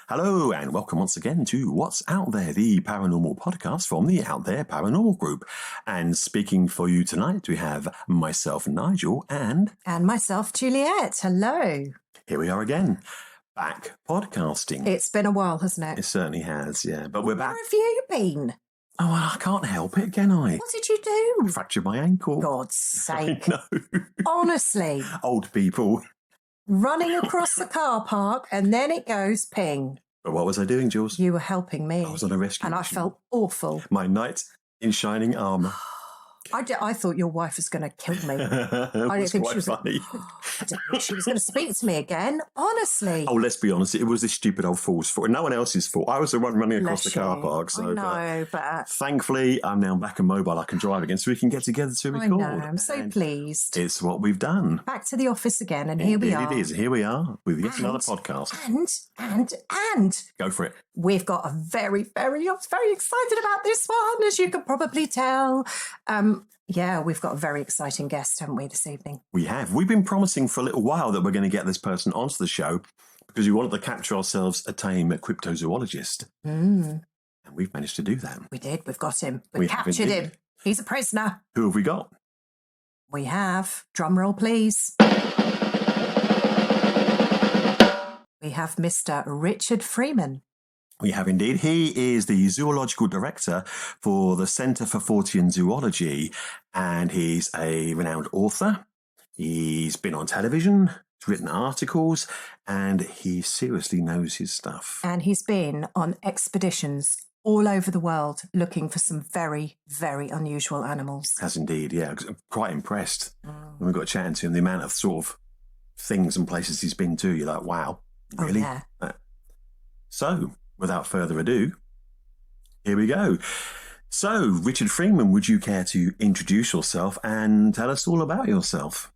Hello and welcome once again to What's Out There, the paranormal podcast from the Out There Paranormal Group. And speaking for you tonight, we have myself, Nigel, and myself, Juliette. Hello. Here we are again, back podcasting. It's been a while, hasn't it? It certainly has, yeah. But we're back. Where have you been? Oh, well, I can't help it, can I? What did you do? I fractured my ankle. God's sake. No. Honestly. Old people. Running across the car park and then it goes ping. But what was I doing, Jules? You were helping me. I was on a rescue and mission. I felt awful. My knight in shining armour. I thought your wife was going to kill me. I didn't think she was funny. I didn't think she was going to speak to me again. Honestly. Oh, let's be honest. It was this stupid old fool's fault. No one else's fault. I was the one running across Bless the car you. park. So, I know, but thankfully, I'm now back and mobile. I can drive again, so we can get together to record. I know. I'm so pleased. It's what we've done. Back to the office again, and here we are. It is. Here we are with yet another podcast. And go for it. We've got a very excited about this one, as you can probably tell. Yeah, we've got a very exciting guest, haven't we, this evening? We have. We've been promising for a little while that we're going to get this person onto the show because we wanted to capture ourselves a tame cryptozoologist. And we've managed to do that. We did. We've got him. We captured him. He's a prisoner. Who have we got? We have, drum roll please, we have Mr. Richard Freeman. We have indeed. He is the zoological director for the Centre for Fortean Zoology, and he's a renowned author. He's been on television, he's written articles, and he seriously knows his stuff. And he's been on expeditions all over the world looking for some very, very unusual animals. Has indeed, yeah. I'm quite impressed when we got chatting to him, the amount of sort of things and places he's been to. You're like, wow, really? Oh, yeah. So, without further ado, here we go. So, Richard Freeman, would you care to introduce yourself and tell us all about yourself?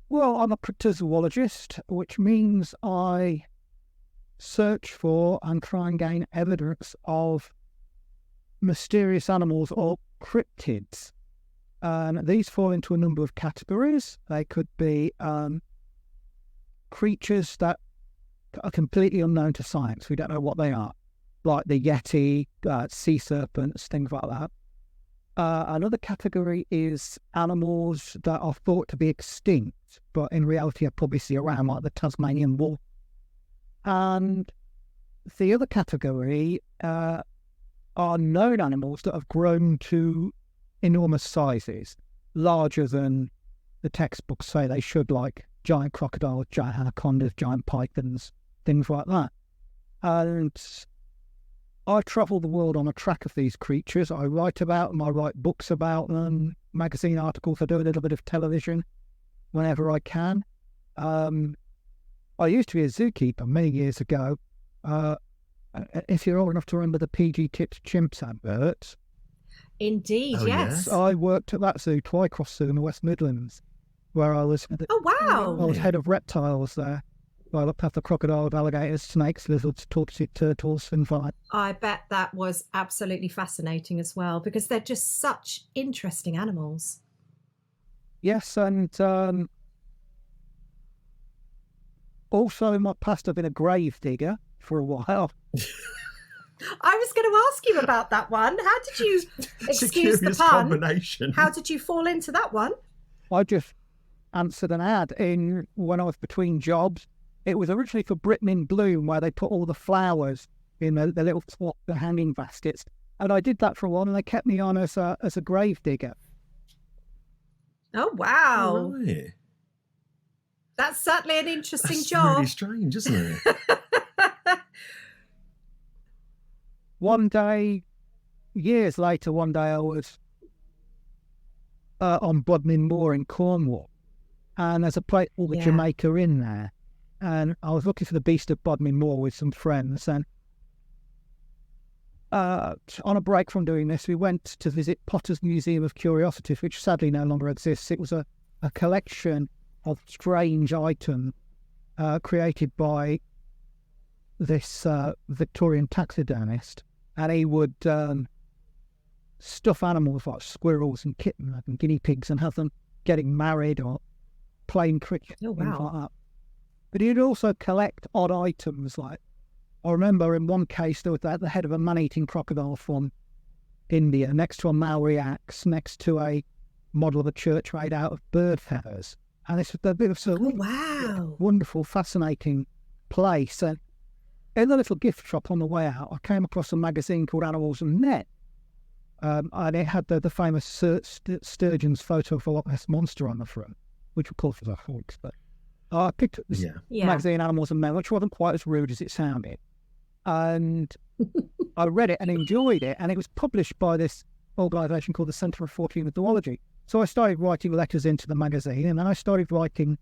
Well, I'm a cryptozoologist, which means I search for and try and gain evidence of mysterious animals or cryptids. And these fall into a number of categories. They could be creatures that are completely unknown to science. We don't know what they are, like the Yeti, sea serpents, things like that. Another category is animals that are thought to be extinct, but in reality are probably see around, like the Tasmanian wolf. And the other category are known animals that have grown to enormous sizes, larger than the textbooks say they should, like giant crocodiles, giant anacondas, giant pythons, things like that. And I travel the world on a track of these creatures. I write about them, I write books about them, magazine articles, I do a little bit of television whenever I can. I used to be a zookeeper many years ago. If you're old enough to remember the PG Tips Chimps adverts. Indeed, yes. I worked at that zoo, Twycross Zoo in the West Midlands, where I was... I was head of reptiles there. I looked after crocodiles, alligators, snakes, lizards, tortoises, turtles, and like. I bet that was absolutely fascinating as well, because they're just such interesting animals. Yes, and also in my past I've been a grave digger for a while. I was going to ask you about that one. How did you, excuse the pun, combination. How did you fall into that one? I just answered an ad when I was between jobs. It was originally for Britain in Bloom, where they put all the flowers in the little the hanging baskets. And I did that for a while, and they kept me on as a grave digger. Oh, wow. Right. That's certainly an interesting That's job. really strange, isn't it? One day, years later, I was on Bodmin Moor in Cornwall, and there's a place called Jamaica Inn there. And I was looking for the beast of Bodmin Moor with some friends, and on a break from doing this, we went to visit Potter's Museum of Curiosities, which sadly no longer exists. It was a collection of strange items created by this Victorian taxidermist, and he would stuff animals like squirrels and kittens and guinea pigs and have them getting married or playing cricket, things like that. But he'd also collect odd items like I remember in one case there was the head of a man-eating crocodile from India next to a Maori axe, next to a model of a church made out of bird feathers. And this was a bit of sort of Wow. wonderful, fascinating place. And in the little gift shop on the way out, I came across a magazine called Animals and Men. And it had the famous sturgeon's photo of a Loch Ness monster on the front, which of course was a hoax. But I picked up this magazine, Animals and Men, which wasn't quite as rude as it sounded. And I read it and enjoyed it. And it was published by this organisation called the Centre for Fortean Zoology. So I started writing letters into the magazine, and then I started writing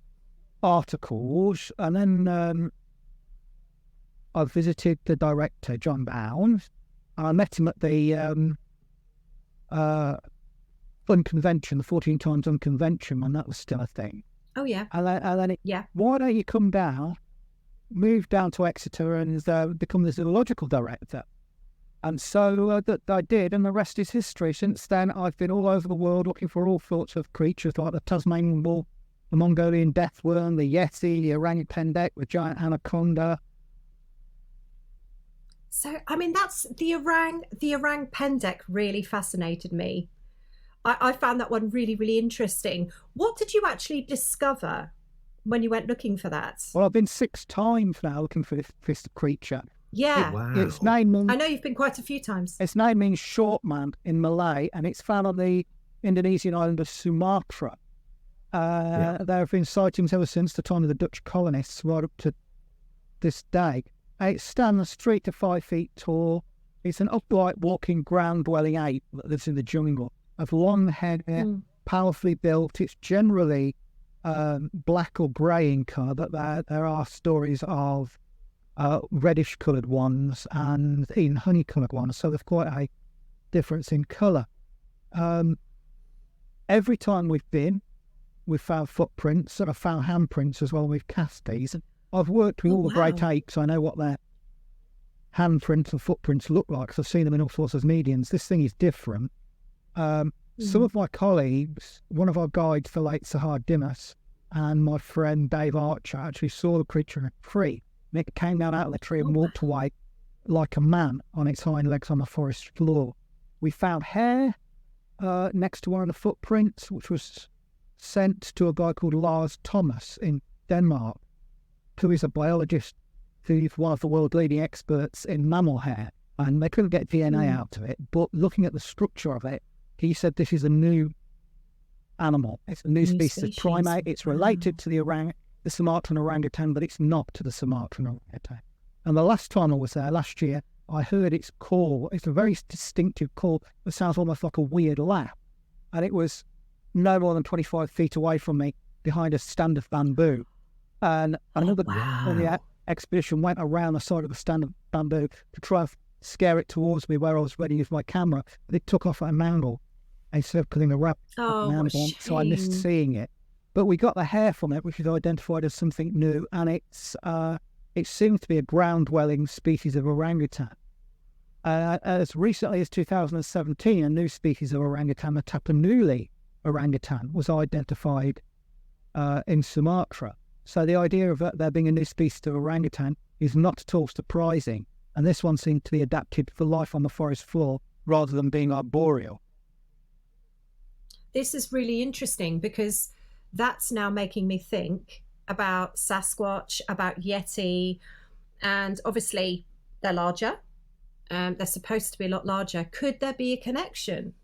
articles. And then I visited the director, John Bounds, and I met him at the Unconvention, the Fortean Times Unconvention, when that was still a thing. Oh, yeah. And then why don't you come down, move down to Exeter and become the zoological director? And so that I did, and the rest is history. Since then, I've been all over the world looking for all sorts of creatures like the Tasmanian wolf, the Mongolian deathworm, the yeti, the orang pendek, the giant anaconda. So, I mean, that's the orang pendek really fascinated me. I found that one really, really interesting. What did you actually discover when you went looking for that? Well, I've been 6 times now looking for this creature. Yeah. Its name means, I know you've been quite a few times. Its name means short man in Malay, and it's found on the Indonesian island of Sumatra. There have been sightings ever since the time of the Dutch colonists right up to this day. It stands 3 to 5 feet tall. It's an upright walking ground-dwelling ape that lives in the jungle, of long hair, powerfully built. It's generally black or grey in colour, but there are stories of reddish-coloured ones and even honey-coloured ones, so there's quite a difference in colour. Every time we've been, we've found footprints, and I've found handprints as well with casties. I've worked with all the great apes. I know what their handprints and footprints look like because I've seen them in all sorts of mediums. This thing is different. Some of my colleagues, one of our guides, the late Sahar Dimas, and my friend Dave Archer actually saw the creature in a tree. And it came down out of the tree and walked away like a man on its hind legs on the forest floor. We found hair next to one of the footprints, which was sent to a guy called Lars Thomas in Denmark, who is a biologist who's one of the world leading experts in mammal hair. And they couldn't get DNA out of it, but looking at the structure of it, he said this is a new animal. It's a new species of primate. It's related to the Sumatran orangutan, but it's not to the Sumatran orangutan. And the last time I was there, last year, I heard its call. It's a very distinctive call that sounds almost like a weird laugh. And it was no more than 25 feet away from me, behind a stand of bamboo. And another on the expedition went around the side of the stand of bamboo to try and scare it towards me where I was ready with my camera. But it took off at an angle instead of putting a wrap so I missed seeing it. But we got the hair from it, which is identified as something new, and it seems to be a ground-dwelling species of orangutan. As recently as 2017, a new species of orangutan, the Tapanuli orangutan, was identified in Sumatra. So the idea of there being a new species of orangutan is not at all surprising, and this one seemed to be adapted for life on the forest floor rather than being arboreal. This is really interesting because that's now making me think about Sasquatch, about Yeti, and obviously they're larger. They're supposed to be a lot larger. Could there be a connection?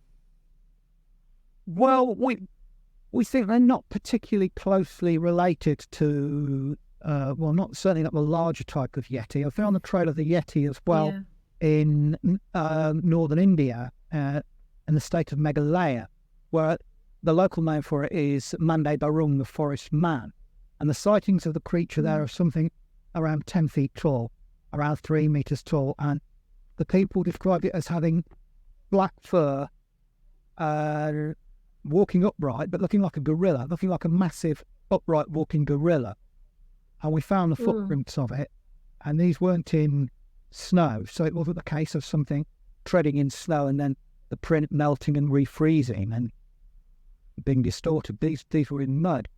Well, we think they're not particularly closely related to, certainly not the larger type of Yeti. I found the trail of the Yeti as well in northern India, in the state of Meghalaya, where the local name for it is Mande Barung, the forest man. And the sightings of the creature there are something around 10 feet tall, around 3 meters tall. And the people described it as having black fur, walking upright, but looking like a gorilla, looking like a massive upright walking gorilla. And we found the footprints of it, and these weren't in snow. So it wasn't the case of something treading in snow and then the print melting and refreezing and being distorted. These were in mud.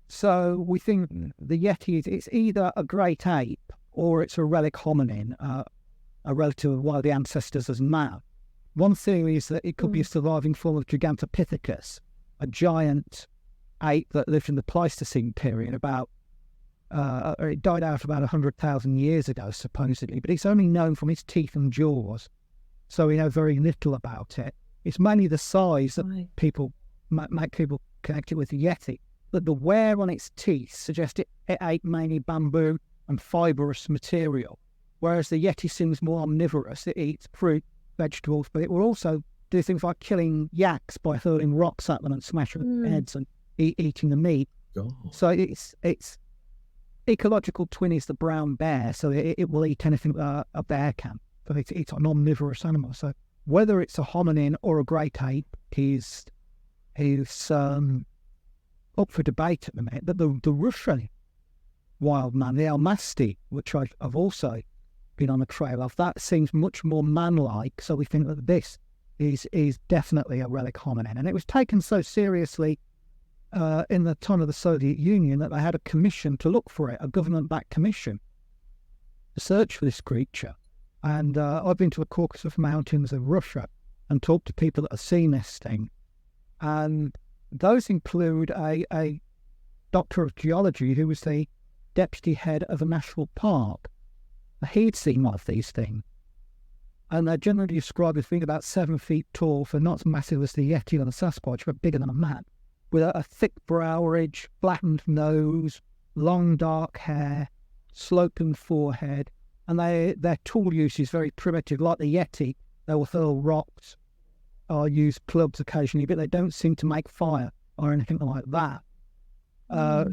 So we think the Yeti it's either a great ape or it's a relic hominin, a relative of one of the ancestors as man. One theory is that it could be a surviving form of Gigantopithecus, a giant ape that lived in the Pleistocene period it died out about 100,000 years ago, supposedly, but it's only known from its teeth and jaws, so we know very little about it. It's mainly the size that people make people connect it with the Yeti, but the wear on its teeth suggests it ate mainly bamboo and fibrous material, whereas the Yeti seems more omnivorous. It eats fruit, vegetables, but it will also do things like killing yaks by hurling rocks at them and smashing their heads and eating the meat. Oh. So its ecological twin is the brown bear, so it will eat anything a bear can. So it's an omnivorous animal. So whether it's a hominin or a great ape is up for debate at the minute. But the Russian wild man, the Almasty, which I've also been on the trail of, that seems much more man-like. So we think that this is definitely a relic hominin, and it was taken so seriously in the time of the Soviet Union that they had a commission to look for it, a government-backed commission to search for this creature. And I've been to the Caucasus Mountains of Russia and talked to people that have seen this thing. And those include a doctor of geology who was the deputy head of a national park. He'd seen one of these things. And they're generally described as being about 7 feet tall, so not as massive as the Yeti or the Sasquatch, but bigger than a man, with a thick brow ridge, flattened nose, long dark hair, sloping forehead, and their tool use is very primitive. Like the Yeti, they will hurl rocks or use clubs occasionally, but they don't seem to make fire or anything like that.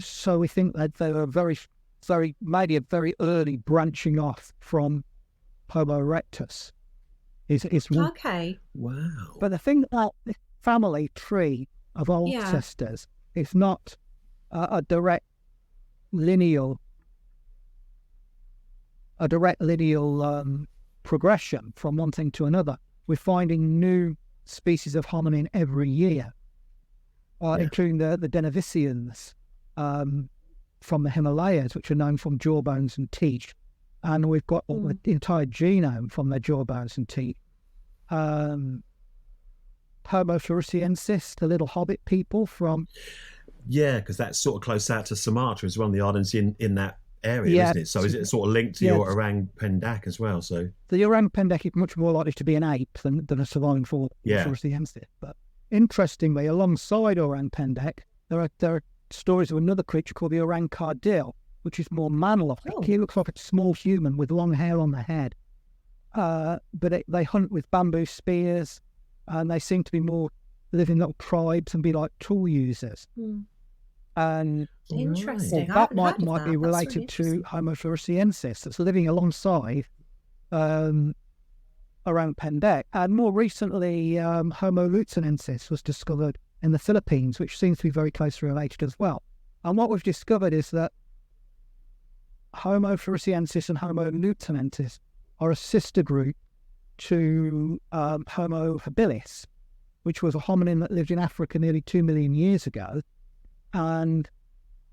So we think that they were maybe a very early branching off from Homo erectus. Okay. Wow. But the thing about the family tree of ancestors is not a direct lineal progression from one thing to another. We're finding new species of hominin every year, including the Denisovans from the Himalayas, which are known from jawbones and teeth. And we've got the entire genome from their jawbones and teeth. Homo floresiensis, the little hobbit people from... Yeah, because that's sort of close out to Sumatra as one of the islands in that area, isn't it? So is it sort of linked to your orang pendek as well? So the orang pendek is much more likely to be an ape than a surviving floresiensis. But interestingly, alongside orang pendek, there are stories of another creature called the orang kardil, which is more man-like. He looks like a small human with long hair on the head. But they hunt with bamboo spears, and they seem to be more live in little tribes and be like tool users. And interesting. That might be related to Homo floresiensis that's living alongside around Pendek. And more recently, Homo lutzenensis was discovered in the Philippines, which seems to be very closely related as well. And what we've discovered is that Homo floresiensis and Homo lutzenensis are a sister group to Homo habilis, which was a hominin that lived in Africa nearly 2 million years ago. And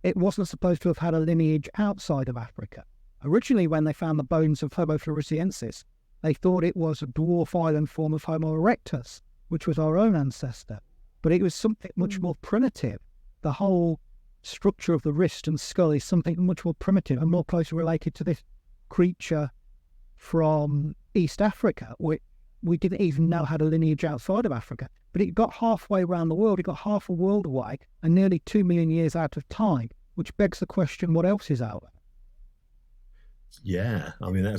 it wasn't supposed to have had a lineage outside of Africa. Originally, when they found the bones of Homo floresiensis, they thought it was a dwarf island form of Homo erectus, which was our own ancestor. But it was something much more primitive. The whole structure of the wrist and skull is something much more primitive and more closely related to this creature from East Africa, which we didn't even know had a lineage outside of Africa. But it got halfway around the world. It got half a world away and nearly 2 million years out of time, which begs the question, what else is out there? Yeah, I mean, you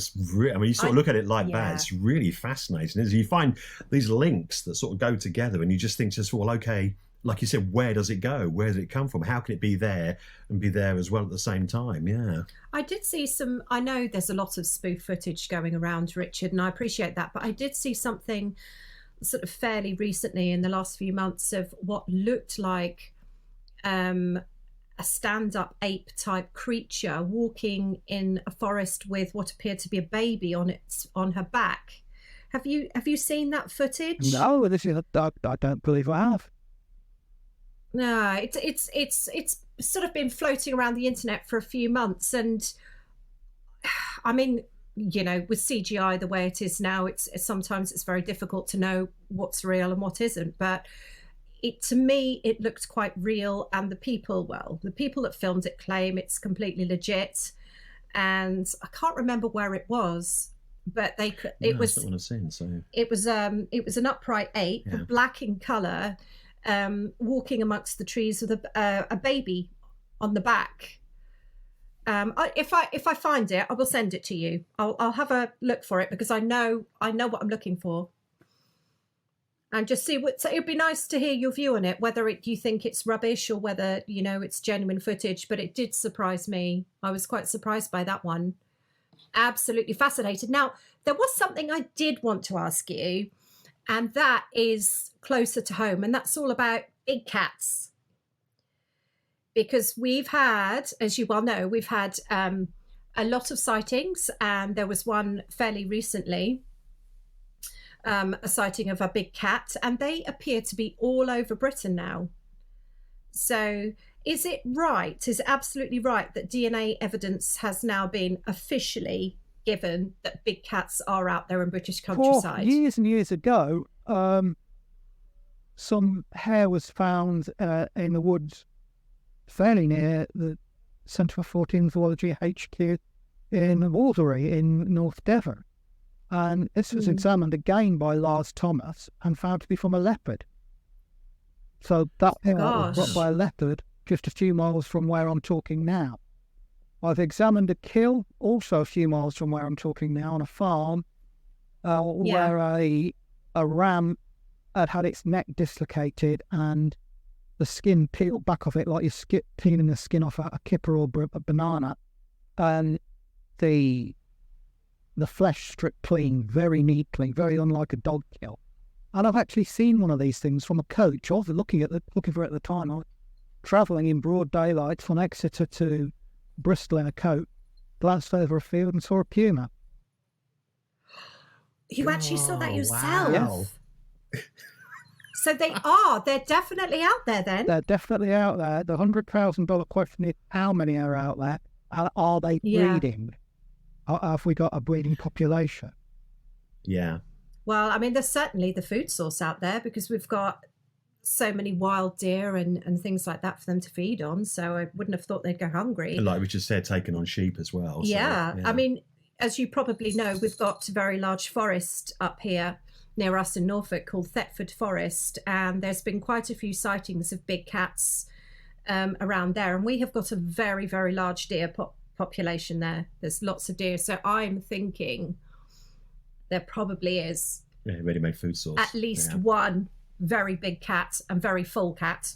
sort of look at it like that. It's really fascinating, isn't it? You find these links that sort of go together and you just think well, okay, like you said, where does it go? Where does it come from? How can it be there and be there as well at the same time? Yeah. I did see I know there's a lot of spoof footage going around, Richard, and I appreciate that, but I did see something sort of fairly recently in the last few months of what looked like a stand-up ape type creature walking in a forest with what appeared to be a baby on her back. Have you seen that footage? No, I don't believe I have. No, it's sort of been floating around the internet for a few months, and I mean, you know, with CGI the way it is now, it's sometimes it's very difficult to know what's real and what isn't. But to me, it looked quite real, and the people that filmed it claim it's completely legit. And I can't remember where it was, but it was. That's not what I've seen. So it was an upright ape, Yeah. black in colour, walking amongst the trees with a baby on the back. If I find it, I will send it to you. I'll have a look for it, because I know what I'm looking for, and just see what. So it'd be nice to hear your view on it, whether you think it's rubbish or whether you know it's genuine footage. But it did surprise me. I was quite surprised by that one. Absolutely fascinated. Now, there was something I did want to ask you, and that is closer to home, and that's all about big cats. Because we've had, as you well know, we've had a lot of sightings, and there was one fairly recently, a sighting of a big cat, and they appear to be all over Britain now. So is it absolutely right that DNA evidence has now been officially given that big cats are out there in British countryside? Years and years ago, some hair was found in the woods fairly near the Centre for Fortean Zoology HQ in Waldery in North Devon. And this was examined again by Lars Thomas and found to be from a leopard. So that hair was brought by a leopard just a few miles from where I'm talking now. I've examined a kill also a few miles from where I'm talking now on a farm where a ram had its neck dislocated and the skin peeled back off it like you're peeling the skin off a kipper or a banana, and the flesh stripped clean, very neatly, very unlike a dog kill. And I've actually seen one of these things from a coach. I was looking for it at the time. I was travelling in broad daylight from Exeter to Bristol in a coach, glanced over a field and saw a puma. You actually saw that yourself? Wow. So they're definitely out there then? They're definitely out there. The $100,000 question is, how many are out there? And are they breeding? Have we got a breeding population? Yeah. Well, I mean, there's certainly the food source out there, because we've got so many wild deer and things like that for them to feed on. So I wouldn't have thought they'd go hungry. And like Richard said, taking on sheep as well. So, yeah. I mean, as you probably know, we've got a very large forest up here near us in Norfolk called Thetford Forest, and there's been quite a few sightings of big cats around there, and we have got a very, very large deer population there. There's lots of deer, so I'm thinking there probably is ready-made food source. At least one very big cat and very full cat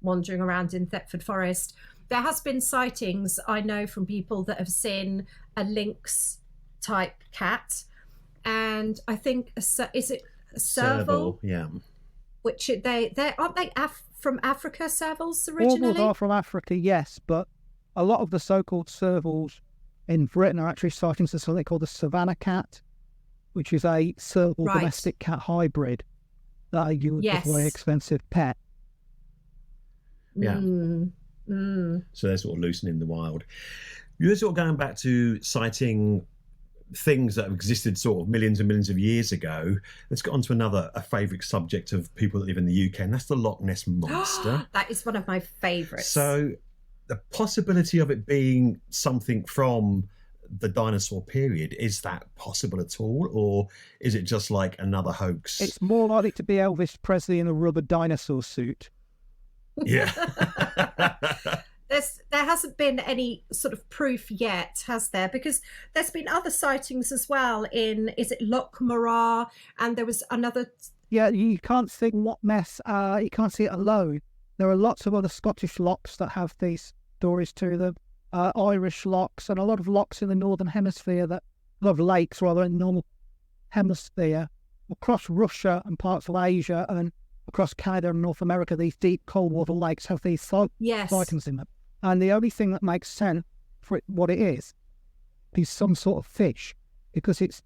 wandering around in Thetford Forest. There has been sightings, I know, from people that have seen a lynx type cat, and I think is it a serval? Yeah. Which they aren't they from Africa, servals originally? Servals are from Africa, yes, but a lot of the so-called servals in Britain are actually sightings of something called the savannah cat, which is a serval domestic cat hybrid that you would a very expensive pet. Yeah. So they're sort of loose and in the wild. You're sort of going back to citing things that have existed sort of millions and millions of years ago. Let's get on to a favourite subject of people that live in the UK, and that's the Loch Ness Monster. That is one of my favourites. So the possibility of it being something from the dinosaur period, is that possible at all, or is it just like another hoax? It's more likely to be Elvis Presley in a rubber dinosaur suit. Yeah. There hasn't been any sort of proof yet, has there? Because there's been other sightings as well is it Loch Morar? And there was another... Yeah, you can't see Loch Ness, you can't see it alone. There are lots of other Scottish lochs that have these stories to them. Irish lochs, and a lot of lochs in the Northern Hemisphere, a lot of lakes rather in the Northern Hemisphere. Across Russia and parts of Asia and across Canada and North America, these deep cold water lakes have these sightings in them. And the only thing that makes sense for what it is some sort of fish, because it's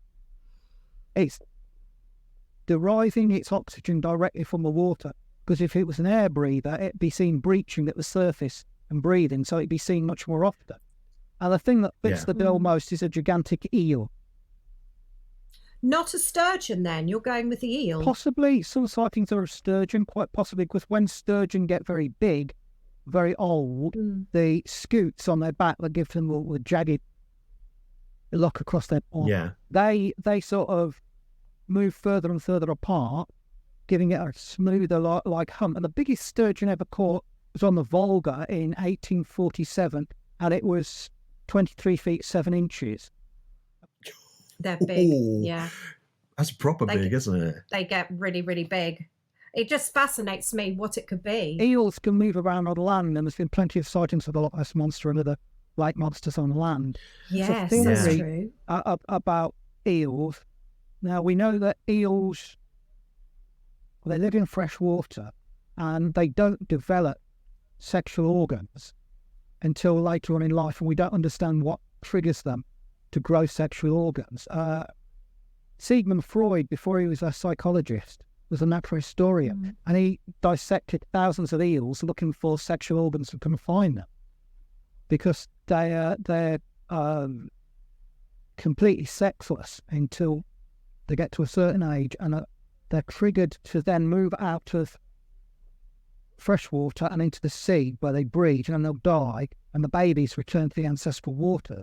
deriving its oxygen directly from the water. Because if it was an air breather, it'd be seen breaching at the surface and breathing, so it'd be seen much more often. And the thing that fits the bill most is a gigantic eel. Not a sturgeon then, you're going with the eel? Possibly. Some sightings are of sturgeon, quite possibly, because when sturgeon get very big, very old, the scutes on their back that give them the jagged lock across their arm, they sort of move further and further apart, giving it a smoother like hump. And the biggest sturgeon ever caught was on the Volga in 1847, and it was 23 feet 7 inches. They're big, That's proper big, isn't it? They get really, really big. It just fascinates me what it could be. Eels can move around on land, and there's been plenty of sightings of the Loch Ness Monster and other lake monsters on land. Yes, theory that's true. About eels. Now, we know that eels, they live in fresh water, and they don't develop sexual organs until later on in life, and we don't understand what triggers them to grow sexual organs. Sigmund Freud, before he was a psychologist, was a natural historian, and he dissected thousands of eels looking for sexual organs and couldn't find them because they're completely sexless until they get to a certain age, and they're triggered to then move out of freshwater and into the sea where they breed, and then they'll die, and the babies return to the ancestral water.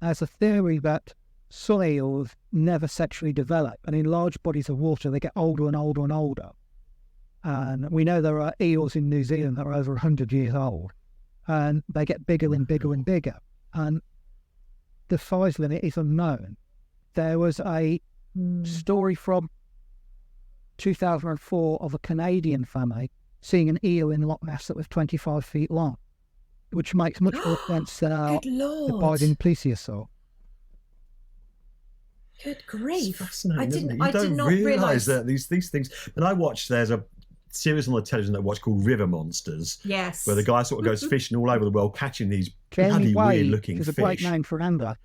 There's a theory that some eels never sexually develop, and in large bodies of water they get older and older and older. And we know there are eels in New Zealand that are over 100 years old, and they get bigger and bigger and bigger, and the size limit is unknown. There was a story from 2004 of a Canadian family seeing an eel in Loch Ness that was 25 feet long, which makes much more sense than our abiding plesiosaur. Good grief! It's fascinating, isn't it? I did not realise that these things. And I watched. There's a series on the television that I watch called River Monsters. Yes, where the guy sort of goes fishing all over the world, catching these Jeremy bloody weird-looking fish. Is a great name for an angler.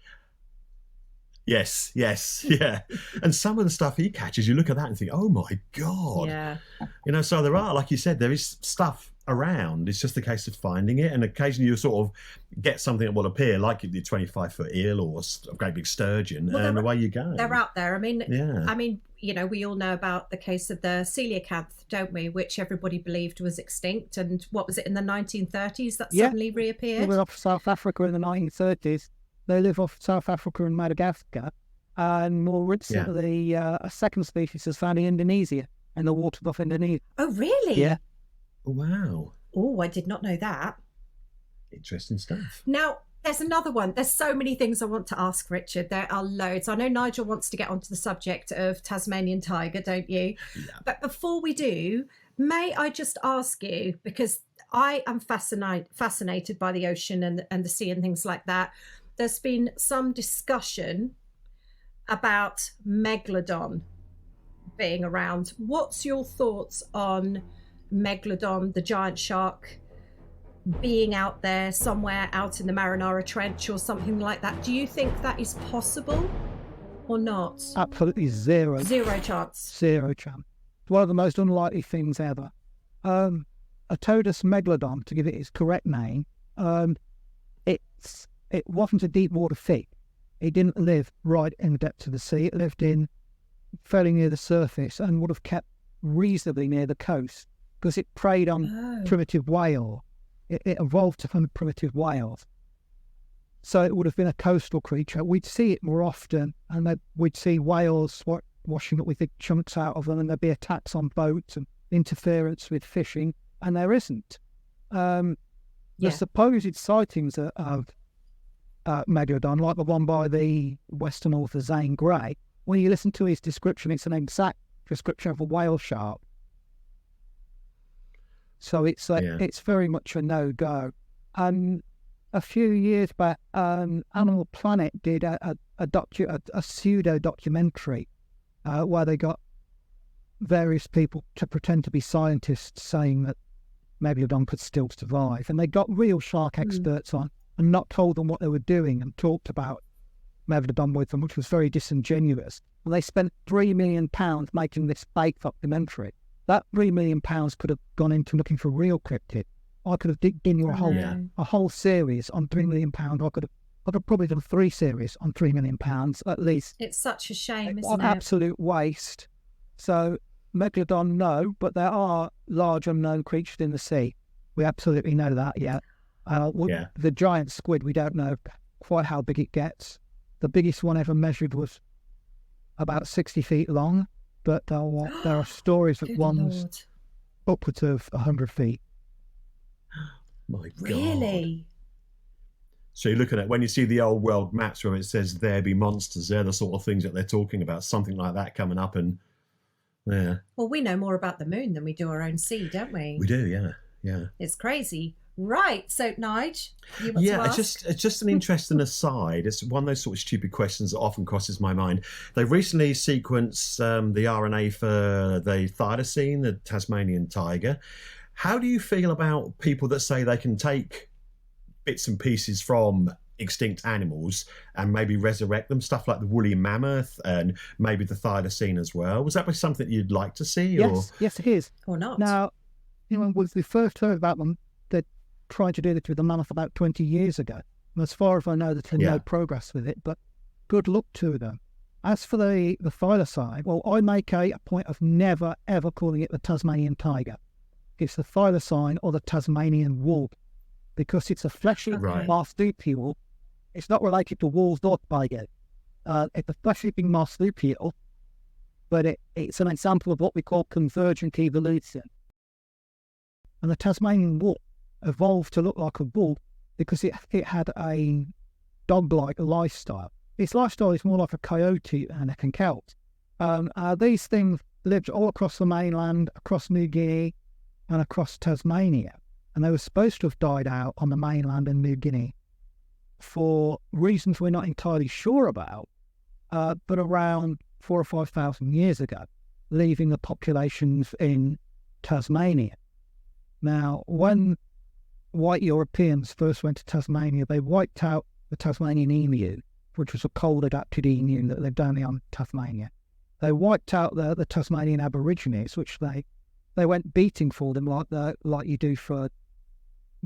Yes, yeah. And some of the stuff he catches, you look at that and think, oh my God. Yeah. You know, so there are, like you said, there is stuff around. It's just a case of finding it. And occasionally you sort of get something that will appear, like the 25-foot eel or a great big sturgeon, and away you go. They're out there. I mean, you know, we all know about the case of the coelacanth, don't we? Which everybody believed was extinct. And what was it, in the 1930s that suddenly reappeared? They were off South Africa in the 1930s. They live off South Africa and Madagascar. And more recently, a second species is found in Indonesia, in the waters off Indonesia. Oh, really? Yeah. Wow. Oh, I did not know that. Interesting stuff. Now, there's another one. There's so many things I want to ask Richard. There are loads. I know Nigel wants to get onto the subject of Tasmanian tiger, don't you? Yeah. But before we do, may I just ask you, because I am fascinated by the ocean and the sea and things like that. There's been some discussion about Megalodon being around. What's your thoughts on Megalodon, the giant shark, being out there somewhere out in the Marinara Trench or something like that? Do you think that is possible or not? Absolutely zero. Zero chance. Zero chance. It's one of the most unlikely things ever. Atodus megalodon, to give it its correct name, it wasn't a deep water fish. It didn't live right in the depths of the sea. It lived in fairly near the surface and would have kept reasonably near the coast because it preyed on primitive whale. It evolved to hunt primitive whales. So it would have been a coastal creature. We'd see it more often, and we'd see whales washing up with big chunks out of them, and there'd be attacks on boats and interference with fishing, and there isn't. The supposed sightings of Megalodon, like the one by the Western author Zane Grey, when you listen to his description, it's an exact description of a whale shark. So it's very much a no-go. A few years back, Animal Planet did a pseudo-documentary where they got various people to pretend to be scientists saying that Megalodon could still survive. And they got real shark experts on and not told them what they were doing and talked about Megalodon with them, which was very disingenuous. And they spent £3 million making this fake documentary. That £3 million could have gone into looking for real cryptid. I could have digged in a whole series on £3 million. I could I've probably done 3 series on £3 million at least. It's such a shame, It's isn't an it? absolute waste. So Megalodon, no, but there are large unknown creatures in the sea. We absolutely know that, yeah. The giant squid, we don't know quite how big it gets. The biggest one ever measured was about 60 feet long, but there are stories of Good ones Lord. upwards of 100 feet. My God. Really? So you're looking at, when you see the old world maps where it says there be monsters, they're the sort of things that they're talking about, something like that coming up. And yeah. Well, we know more about the moon than we do our own sea, don't we? We do, yeah. Yeah. It's crazy. Right. So, Nige, you want to ask? It's just an interesting aside. It's one of those sort of stupid questions that often crosses my mind. They've recently sequenced the RNA for the thylacine, the Tasmanian tiger. How do you feel about people that say they can take bits and pieces from extinct animals and maybe resurrect them, stuff like the woolly mammoth and maybe the thylacine as well? Was that be something you'd like to see? Yes, it is. Or not? Now, when we first heard about them, they tried to do this with the mammoth about 20 years ago. And as far as I know, there's been no progress with it, but good luck to them. As for the thylacine, well, I make a point of never, ever calling it the Tasmanian tiger. It's the thylacine or the Tasmanian wolf, because it's a fleshy marsupial. It's not related to wolves or tiger. It's a fleshy-eating marsupial, but it's an example of what we call convergent evolution. And the Tasmanian wolf evolved to look like a wolf because it had a dog-like lifestyle. Its lifestyle is more like a coyote and a conkelp. These things lived all across the mainland, across New Guinea, and across Tasmania. And they were supposed to have died out on the mainland in New Guinea for reasons we're not entirely sure about, but around 4,000 or 5,000 years ago, leaving the populations in Tasmania. Now, when white Europeans first went to Tasmania, they wiped out the Tasmanian emu, which was a cold-adapted emu that lived only on Tasmania. They wiped out the Tasmanian Aborigines, which they went beating for them like you do for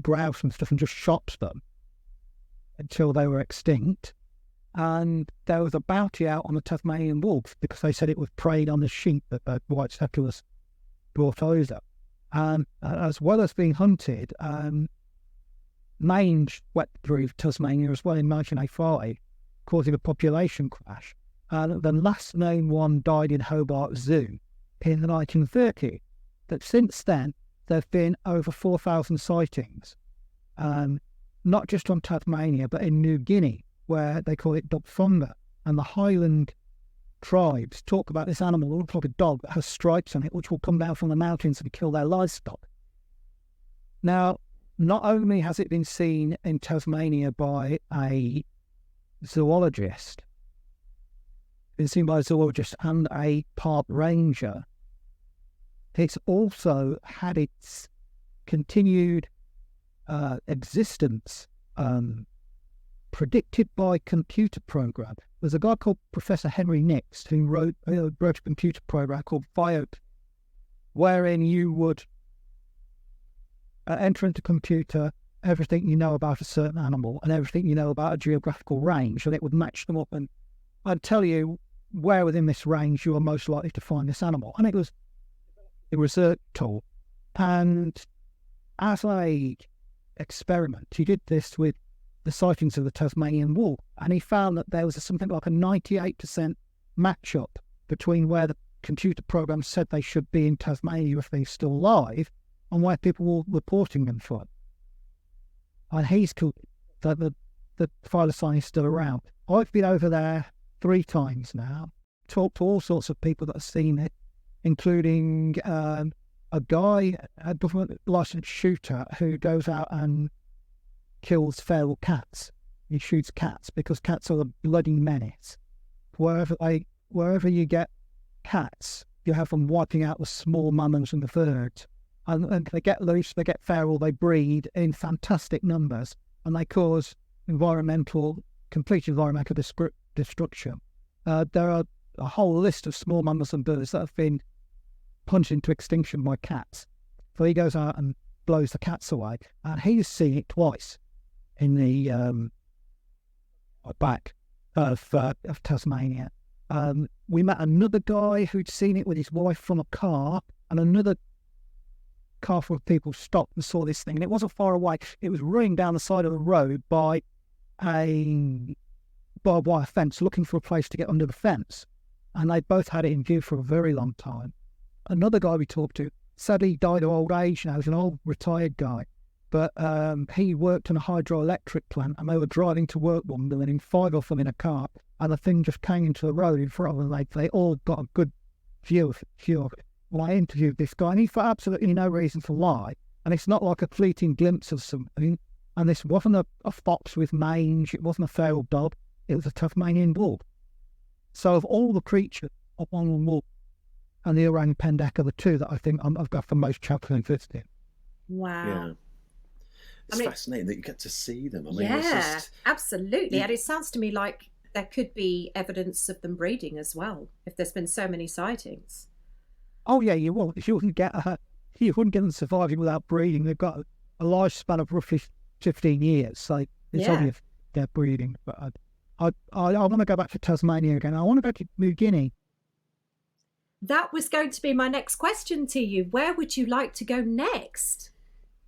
grouse and stuff, and just shot them until they were extinct. And there was a bounty out on the Tasmanian wolf because they said it was preyed on the sheep that the white settlers brought over. And as well as being hunted, mange went through Tasmania as well in 1985, causing a population crash. And the last known one died in Hobart Zoo in the 1930s. But since then, there have been over 4,000 sightings, not just on Tasmania, but in New Guinea, where they call it dogfonga. And the Highland tribes talk about this animal, a little dog that has stripes on it, which will come down from the mountains and kill their livestock. Now, not only has it been seen in Tasmania by a zoologist, been seen by a zoologist and a park ranger, it's also had its continued existence predicted by computer program. There's a guy called Professor Henry Nix who wrote a computer program called FIOP, wherein you would enter into computer everything you know about a certain animal and everything you know about a geographical range, and it would match them up and tell you where within this range you are most likely to find this animal. And it was a research tool. And as a experiment, he did this with the sightings of the Tasmanian wolf, and he found that there was something like a 98% match-up between where the computer program said they should be in Tasmania if they're still alive and where people were reporting them from. And he's cool that the thylacine is still around. I've been over there 3 times now, talked to all sorts of people that have seen it, including a guy, a government licensed shooter, who goes out and kills feral cats. He shoots cats because cats are a bloody menace. Wherever you get cats, you have them wiping out the small mammals and the birds. And they get loose, they get feral, they breed in fantastic numbers, and they cause complete environmental destruction. There are a whole list of small mammals and birds that have been punched into extinction by cats. So he goes out and blows the cats away, and he's seen it twice in the back of Tasmania. We met another guy who'd seen it with his wife from a car, and another car full of people stopped and saw this thing. And it wasn't far away. It was running down the side of the road by a barbed wire fence, looking for a place to get under the fence. And they both had it in view for a very long time. Another guy we talked to, sadly he died of old age now. He's an old retired guy. But he worked in a hydroelectric plant, and they were driving to work one morning, 5 of them in a car, and the thing just came into the road in front of them. They all got a good view of it. Well, I interviewed this guy, and he for absolutely no reason to lie. And it's not like a fleeting glimpse of something. And this wasn't a fox with mange. It wasn't a feral dog. It was a Tasmanian wolf. So of all the creatures, of one wolf and the orang pendek are the two that I think I've got the most chapter interest in. Wow. Yeah. It's fascinating that you get to see them. I mean, yeah, it's just, absolutely. And it sounds to me like there could be evidence of them breeding as well, if there's been so many sightings. Oh yeah, you won't. You wouldn't get them surviving without breeding. They've got a lifespan of roughly 15 years, so it's obvious they're breeding. But I want to go back to Tasmania again. I want to go to New Guinea. That was going to be my next question to you. Where would you like to go next?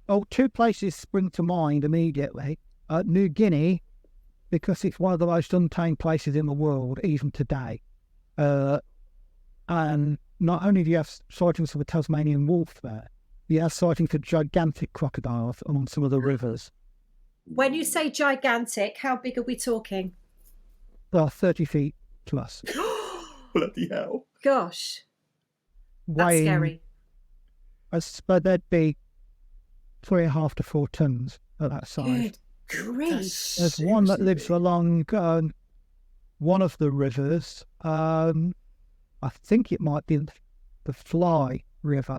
Oh, 2 places spring to mind immediately. New Guinea, because it's one of the most untamed places in the world, even today. And not only do you have sightings of a Tasmanian wolf there, you have sightings of gigantic crocodiles along some of the rivers. When you say gigantic, how big are we talking? Well, 30 feet plus. bloody hell. Gosh, that's scary. But they'd be 3.5 to 4 tons at that size. Good grief. There's one that lives along one of the rivers. I think it might be the Fly River.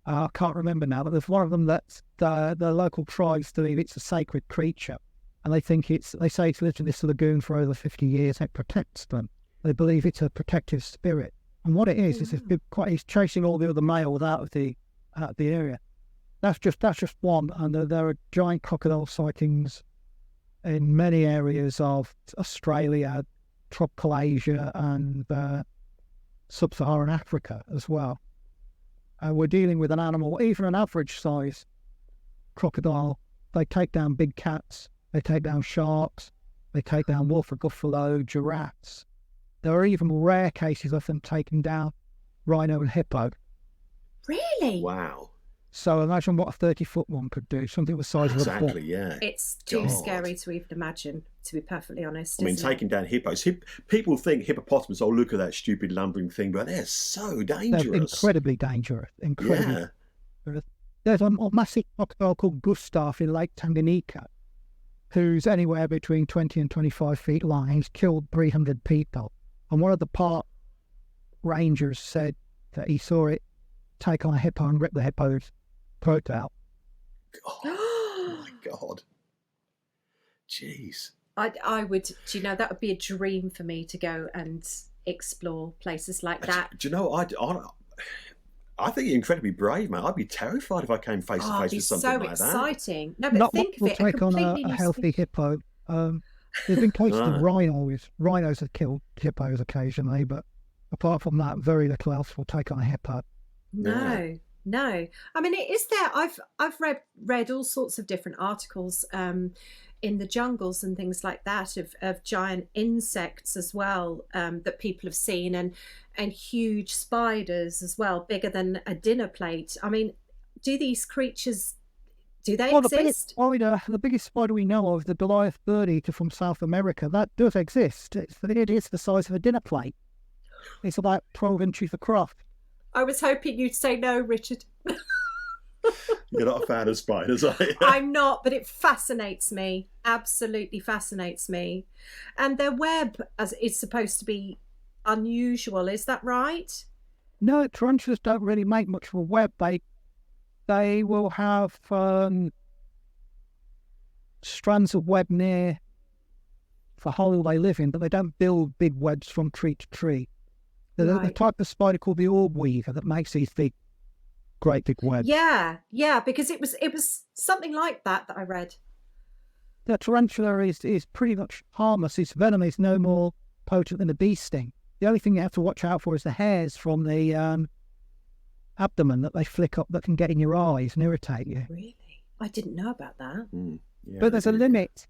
I can't remember now, but there's one of them that the local tribes believe it's a sacred creature, and they say it's lived in this lagoon for over 50 years. It protects them. They believe it's a protective spirit, and what it is it's chasing all the other males out of the area. That's just one, and there are giant crocodile sightings in many areas of Australia, tropical Asia, and sub-Saharan Africa as well. We're dealing with an animal, even an average size crocodile. They take down big cats, they take down sharks, they take down wolf or buffalo, giraffes. There are even rare cases of them taking down rhino and hippo. Really? Wow. So imagine what a 30-foot one could do, something the size of a bull. Exactly, yeah. It's too scary to even imagine, to be perfectly honest. I mean, taking down hippos. People think hippopotamus, oh, look at that stupid lumbering thing, but they're so dangerous. They're incredibly dangerous. Incredibly. Yeah. There's a massive crocodile called Gustav in Lake Tanganyika, who's anywhere between 20 and 25 feet long. He's killed 300 people. And one of the park rangers said that he saw it take on a hippo and rip the hippo's throat out. Oh my God. Jeez. I would, do you know, that would be a dream for me to go and explore places like that. Do you know, I think you're incredibly brave, man. I'd be terrified if I came face to face with something like that. So exciting. No, but think of it. Take on a healthy hippo. There's been cases of rhinos. Rhinos have killed hippos occasionally, but apart from that, very little else will take on a hippo. No. I mean, it is there. I've read all sorts of different articles in the jungles and things like that of giant insects as well that people have seen, and huge spiders as well, bigger than a dinner plate. I mean, do these creatures, do they exist? The biggest spider we know of, the Goliath bird eater from South America, that does exist. It is the size of a dinner plate. It's about 12 inches across. I was hoping you'd say no, Richard. You're not a fan of spiders, are you? I'm not, but it fascinates me. Absolutely fascinates me. And their web is supposed to be unusual. Is that right? No, tarantulas don't really make much of a web. They will have strands of web near the hole they live in, but they don't build big webs from tree to tree. They're the type of spider called the orb weaver that makes these great big webs. Yeah, because it was something like that I read. the tarantula is pretty much harmless. Its venom is no more potent than a bee sting. The only thing you have to watch out for is the hairs from the abdomen that they flick up that can get in your eyes and irritate you. Really? I didn't know about that. Yeah, But there's a limit.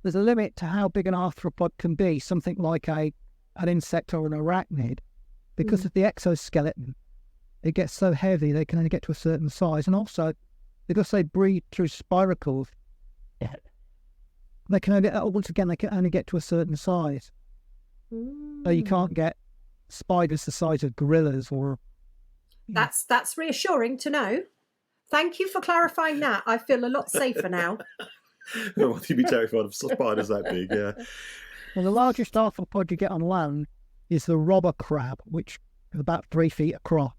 There's a limit to how big an arthropod can be, something like an insect or an arachnid. Because of the exoskeleton, it gets so heavy they can only get to a certain size. And also, because they breathe through spiracles, they can only get to a certain size. So you can't get spiders the size of gorillas or... That's reassuring to know. Thank you for clarifying that. I feel a lot safer now. Well, you'd be terrified of spiders that big, yeah. Well, the largest arthropod you get on land is the robber crab, which is about 3 feet across.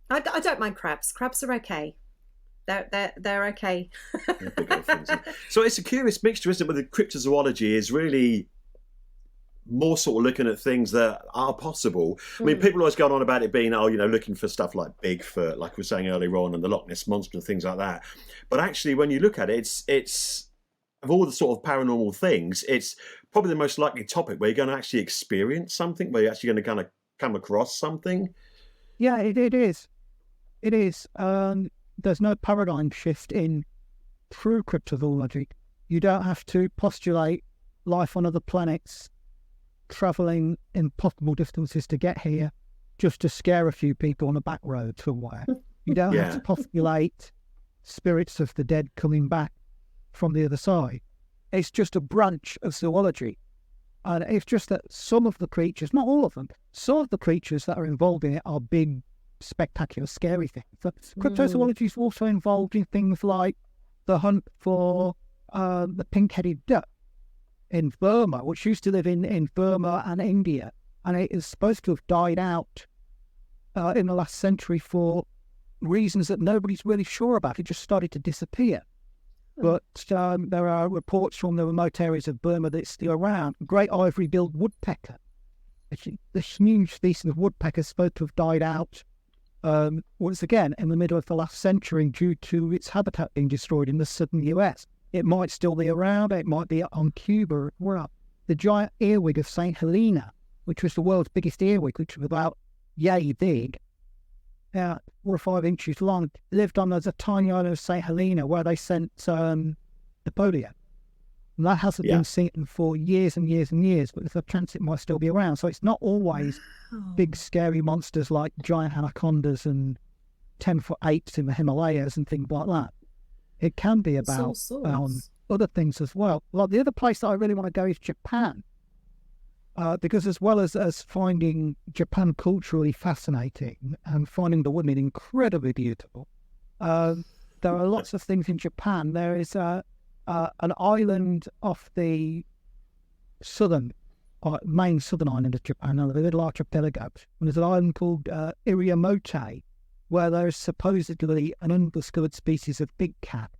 I don't mind crabs. Crabs are okay. They're okay. Yeah, big old things. So it's a curious mixture, isn't it? With the cryptozoology is really more sort of looking at things that are possible. I mean, people always go on about it being, looking for stuff like Bigfoot, like we were saying earlier on, and the Loch Ness monster and things like that. But actually, when you look at it, it's of all the sort of paranormal things, it's probably the most likely topic where you're going to actually experience something, where you're actually going to kind of come across something. Yeah, it is. It is. There's no paradigm shift in true cryptozoology. You don't have to postulate life on other planets, travelling impossible distances to get here, just to scare a few people on a back road somewhere. You don't have to postulate spirits of the dead coming back from the other side. It's just a branch of zoology. And it's just that some of the creatures, not all of them, some of the creatures that are involved in it are big, spectacular, scary things. But cryptozoology is also involved in things like the hunt for the pink-headed duck in Burma, which used to live in Burma and India. And it is supposed to have died out in the last century for reasons that nobody's really sure about. It just started to disappear. But there are reports from the remote areas of Burma that it's still around. Great ivory-billed woodpecker. The huge species of woodpecker is supposed to have died out once again in the middle of the last century due to its habitat being destroyed in the southern US. It might still be around. It might be on Cuba. Well, the giant earwig of St. Helena, which was the world's biggest earwig, which was about yay big, 4 or 5 inches long, lived on as a tiny island of St. Helena where they sent Napoleon. And that hasn't been seen for years and years and years, but there's a chance it might still be around. So it's not always big, scary monsters like giant anacondas and 10-foot-8s in the Himalayas and things like that. It can be about other things as well. Like the other place that I really want to go is Japan. Because as well as finding Japan culturally fascinating and finding the women incredibly beautiful, there are lots of things in Japan. There is an island off the main southern island of Japan, a little archipelago. And there's an island called Iriomote, where there is supposedly an undiscovered species of big cat.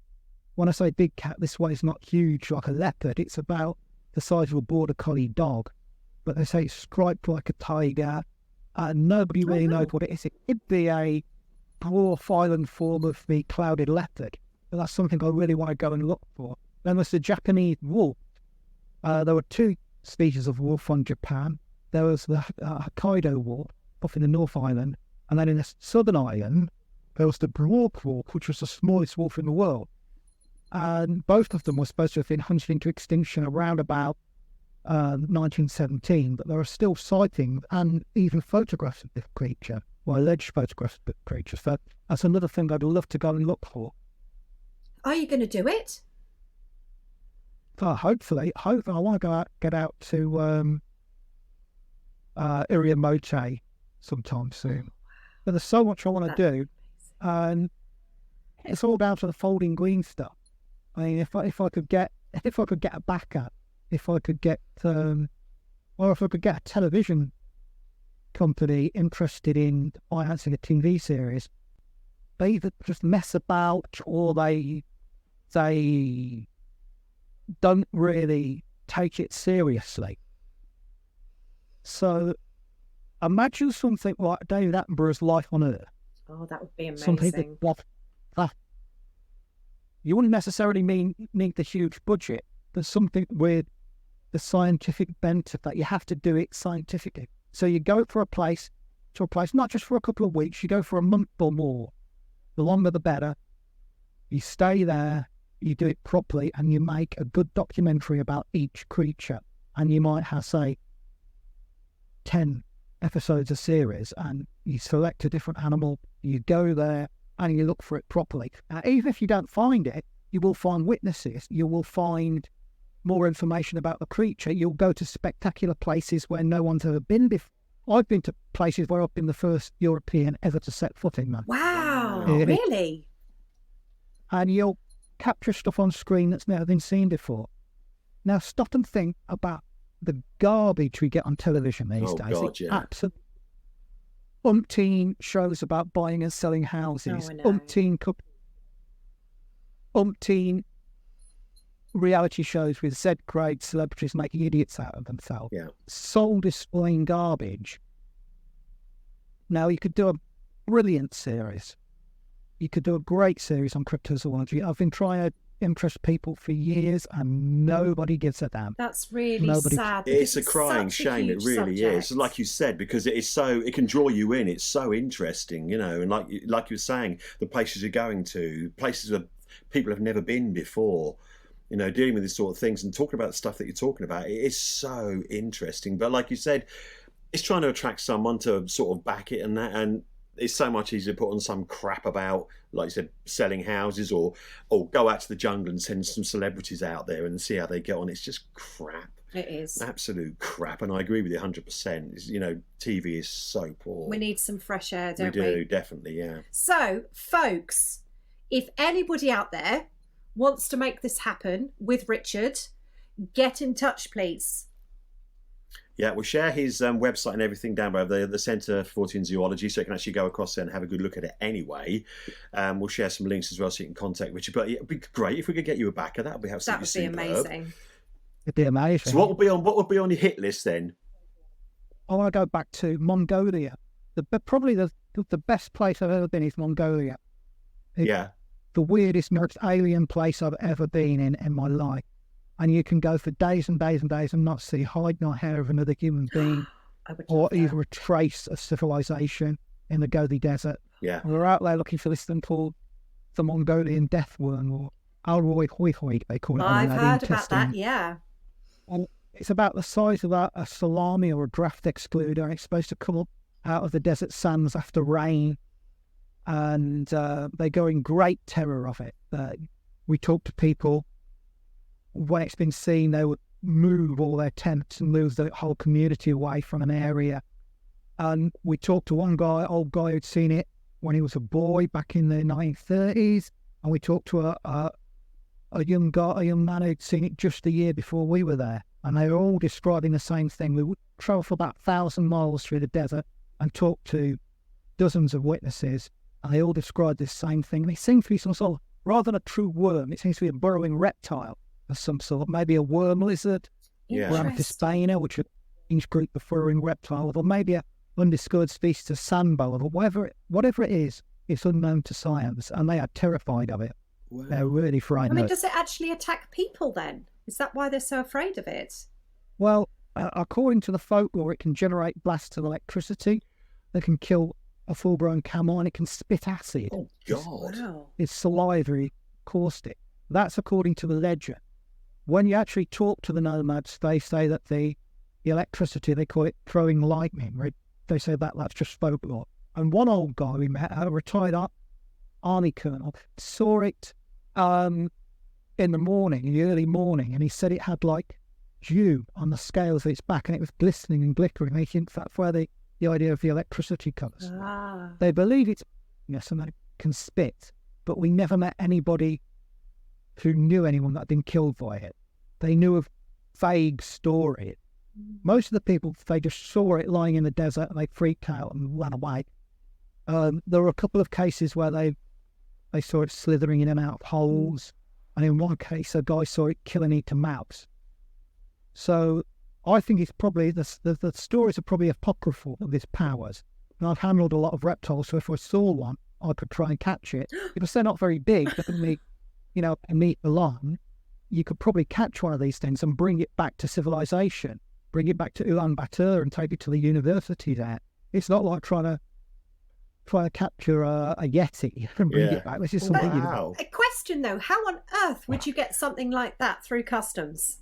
When I say big cat, this way is not huge like a leopard. It's about the size of a border collie dog. But they say it's striped like a tiger. Nobody really knows what it is. It could be a dwarf island form of the clouded leopard. But that's something I really want to go and look for. Then there's the Japanese wolf. There were 2 species of wolf on Japan. There was the Hokkaido wolf off in the North Island. And then in the southern island, there was the dwarf wolf, which was the smallest wolf in the world. And both of them were supposed to have been hunted into extinction around about 1917, but there are still sightings and even photographs of this creature, or alleged photographs of the creature. So that's another thing I'd love to go and look for. Are you going to do it? Hopefully, I want to get out to Iriomote sometime soon. But there's so much I want to do, and it's all down to the folding green stuff. I mean, if I could get a backup, if I could get a television company interested in financing a TV series, they either just mess about or they don't really take it seriously. So imagine something like David Attenborough's Life on Earth. Oh, that would be amazing. Something that You wouldn't necessarily need the huge budget. There's something with the scientific bent of that. You have to do it scientifically. So you go to a place, not just for a couple of weeks, you go for a month or more. The longer the better. You stay there, you do it properly, and you make a good documentary about each creature. And you might have, say, 10 episodes a series, and you select a different animal, you go there, and you look for it properly. Even if you don't find it, you will find witnesses, you will find more information about the creature, you'll go to spectacular places where no one's ever been before. I've been to places where I've been the first European ever to set foot in them. Wow, Yeah. really? And you'll capture stuff on screen that's never been seen before. Now stop and think about the garbage we get on television these days. God, yeah. Absolutely. Umpteen shows about buying and selling houses. Oh, I know. Umpteen reality shows with Z-grade celebrities making idiots out of themselves. Yeah. Soul displaying garbage. Now you could do a brilliant series. You could do a great series on cryptozoology. I've been trying to impress people for years and nobody gives a damn. That's really sad. It's a because crying such a shame. It huge really subject. is. Like you said, because it can draw you in. It's so interesting, and like you were saying, the places you're going to, places where people have never been before, dealing with these sort of things and talking about the stuff that you're talking about. It is so interesting. But like you said, it's trying to attract someone to sort of back it and that, and it's so much easier to put on some crap about, like you said, selling houses, or go out to the jungle and send some celebrities out there and see how they get on. It's just crap. It is. Absolute crap. And I agree with you 100%. TV is so poor. We need some fresh air, don't we we? do, definitely, yeah. So, folks, if anybody out there wants to make this happen with Richard, get in touch, please. Yeah, we'll share his website and everything down below, the Centre for Fortean Zoology, so you can actually go across there and have a good look at it anyway. We'll share some links as well so you can contact Richard. But it'd be great if we could get you a backer. That would be absolutely superb. Amazing. It'd be amazing. So what would be on your hit list then? I want to go back to Mongolia. Probably the best place I've ever been is Mongolia. Yeah. The weirdest, most alien place I've ever been in my life. And you can go for days and days and days and not see hide nor hair of another human being or even a trace of civilization in the Gobi Desert. Yeah. We're out there looking for this thing called the Mongolian death worm, or Alroy Hoi Hoi, they call it. I've heard about that, yeah. And it's about the size of a salami or a draft excluder, and it's supposed to come up out of the desert sands after rain. And they go in great terror of it. We talk to people. When it's been seen, they would move all their tents and move the whole community away from an area. And we talked to one old guy who'd seen it when he was a boy back in the 1930s. And we talked to a young man who'd seen it just the year before we were there. And they were all describing the same thing. We would travel for about 1,000 miles through the desert and talk to dozens of witnesses. And they all described this same thing. And it seems to be some sort of, rather than a true worm, it seems to be a burrowing reptile of some sort, maybe a worm lizard, Yeah. Ramphistana, which is a strange group of burrowing reptiles, or maybe a undiscovered species of sandboa, or whatever it is, it's unknown to science, and they are terrified of it. Wow. They're really frightened. does it actually attack people then? Is that why they're so afraid of it? Well, according to the folklore, it can generate blasts of electricity. They can kill a full-grown camel, and it can spit acid. Oh, God. Wow. It's salivary caustic. That's according to the legend. When you actually talk to the nomads, they say that the electricity, they call it throwing lightning. Right? They say that's just folklore. And one old guy we met, a retired army colonel, saw it in the morning, in the early morning, and he said it had like dew on the scales of its back, and it was glistening and glittering. They think that's where the idea of the electricity comes. Ah. They believe it's yes, and they can spit, but we never met anybody who knew anyone that had been killed by it. They knew of vague stories. Most of the people, they just saw it lying in the desert and they freaked out and ran away. There were a couple of cases where they saw it slithering in and out of holes, and in one case a guy saw it kill and eat a mouse. So I think it's probably the stories are probably apocryphal of its powers. And I've handled a lot of reptiles, so if I saw one, I could try and catch it because they're not very big. They're only a meter long, you could probably catch one of these things and bring it back to civilization, bring it back to Ulaanbaatar and take it to the university there. It's not like trying to capture a Yeti and bring it back. This is something Wow. A question though, how on earth would you get something like that through customs?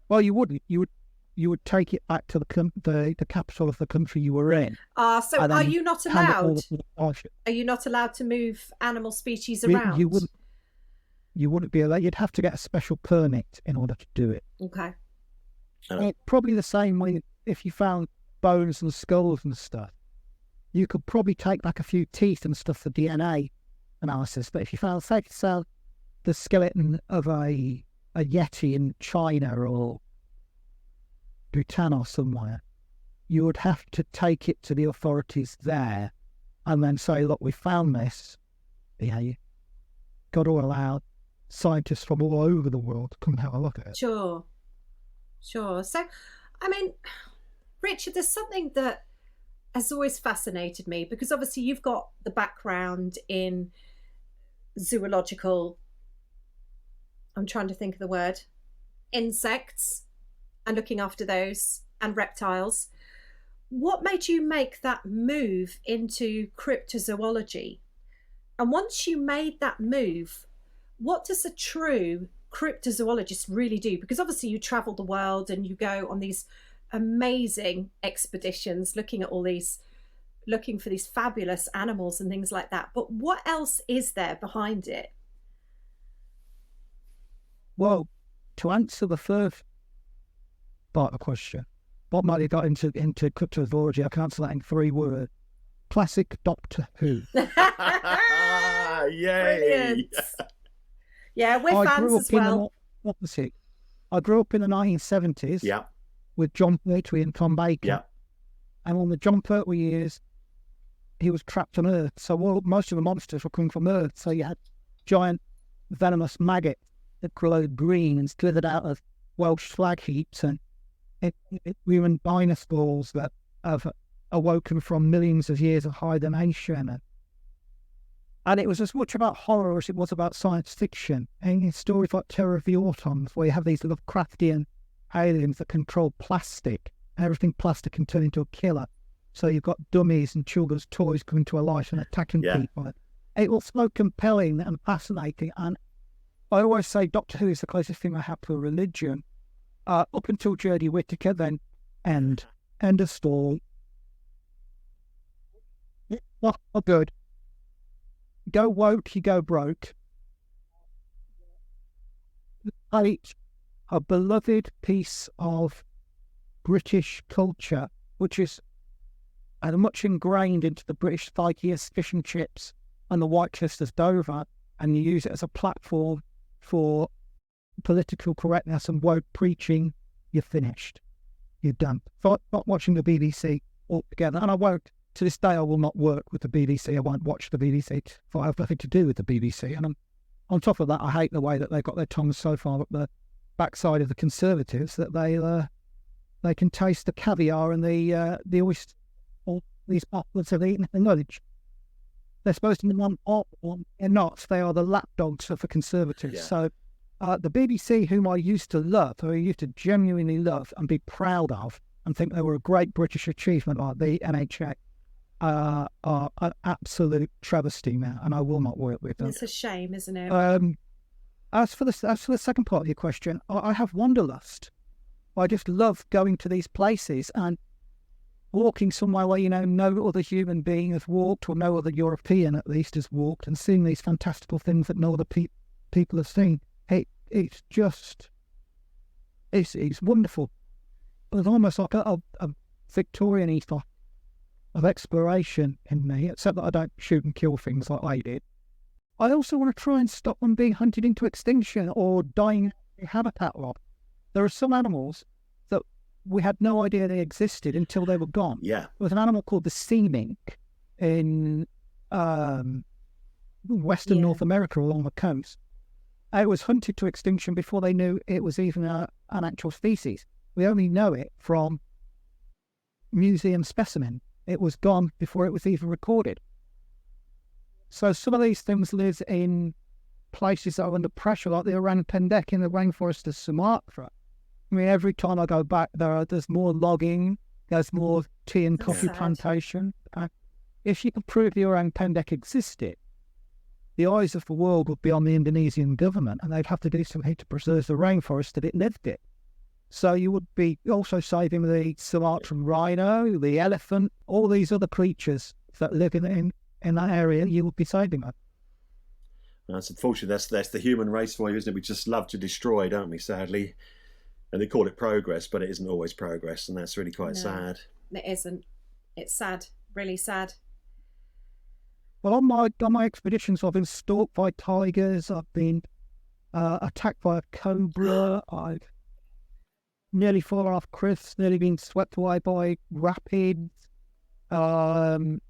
Well, you wouldn't. You would take it back to the capital of the country you were in. So are you not allowed? Are you not allowed to move animal species around? You wouldn't be allowed. You'd have to get a special permit in order to do it. Okay. It's probably the same way if you found bones and skulls and stuff. You could probably take back a few teeth and stuff for DNA analysis. But if you found, say, the skeleton of a Yeti in China or Bhutan or somewhere, you would have to take it to the authorities there and then say, look, we found this. Yeah, you got to allow scientists from all over the world to come and have a look at it. Sure. So, I mean, Richard, there's something that has always fascinated me, because obviously you've got the background in zoological, I'm trying to think of the word, insects and looking after those, and reptiles. What made you make that move into cryptozoology? And once you made that move, what does a true cryptozoologist really do? Because obviously you travel the world and you go on these amazing expeditions looking for these fabulous animals and things like that. But what else is there behind it? Well, to answer the first part of the question, what might have got into cryptozoology? I can answer that in 3 words. Classic Doctor Who. Yay! Brilliant. Yeah, we're fans as well. I grew up in the 1970s. Yeah. With John Pertwee and Tom Baker. Yeah. And on the John Pertwee years, he was trapped on Earth. So most of the monsters were coming from Earth. So you had giant venomous maggots that glowed green and slithered out of Welsh flag heaps, and human dinosaurs that have awoken from millions of years of hibernation. And it was as much about horror as it was about science fiction. And in stories like Terror of the Autons, where you have these Lovecraftian aliens that control plastic. Everything plastic can turn into a killer. So you've got dummies and children's toys coming to life and attacking people. It was so compelling and fascinating. And I always say Doctor Who is the closest thing I have to a religion. Up until Jodie Whittaker, then end of story. Not good. Go woke, you go broke. A beloved piece of British culture, which is much ingrained into the British psyche as fish and chips and the White Cliffs as Dover, and you use it as a platform for political correctness and woke preaching, you're finished. You're done. Not watching the BBC altogether. And I won't, to this day, I will not work with the BBC. I won't watch the BBC. For I have nothing to do with the BBC. And on top of that, I hate the way that they've got their tongues so far up the backside of the Conservatives that they can taste the caviar and the oyster, or these upwards of eating the knowledge. They're supposed to be they're not. They are the lapdogs of the Conservatives. Yeah. So the BBC, whom I used to love, who I used to genuinely love and be proud of, and think they were a great British achievement, like the NHA, are an absolute travesty now, and I will not work with them. It's a shame, isn't it? As for the second part of your question, I have wanderlust. I just love going to these places and walking somewhere where, no other human being has walked, or no other European at least has walked, and seeing these fantastical things that no other people have seen. It's just, it's wonderful. There's almost like a Victorian ethos of exploration in me, except that I don't shoot and kill things like they did. I also want to try and stop them being hunted into extinction or dying in habitat loss. There are some animals that we had no idea they existed until they were gone. Yeah. There was an animal called the sea mink in Western North America along the coast. It was hunted to extinction before they knew it was even an actual species. We only know it from museum specimen. It was gone before it was even recorded. So some of these things live in places that are under pressure, like the orang pendek in the rainforest of Sumatra. I mean, every time I go back there's more logging, there's more tea and coffee plantation. If you could prove the orang pendek existed, the eyes of the world would be on the Indonesian government, and they'd have to do something to preserve the rainforest that it lived in. So you would be also saving the Sumatran rhino, the elephant, all these other creatures that live in that area. You would be saving them. That's unfortunately that's the human race for you, isn't it? We just love to destroy, don't we? Sadly, and they call it progress, but it isn't always progress, and that's really quite sad. It isn't. It's sad, really sad. Well, on my expeditions, I've been stalked by tigers. I've been attacked by a cobra. I've nearly fallen off cliffs. Nearly been swept away by rapids. I've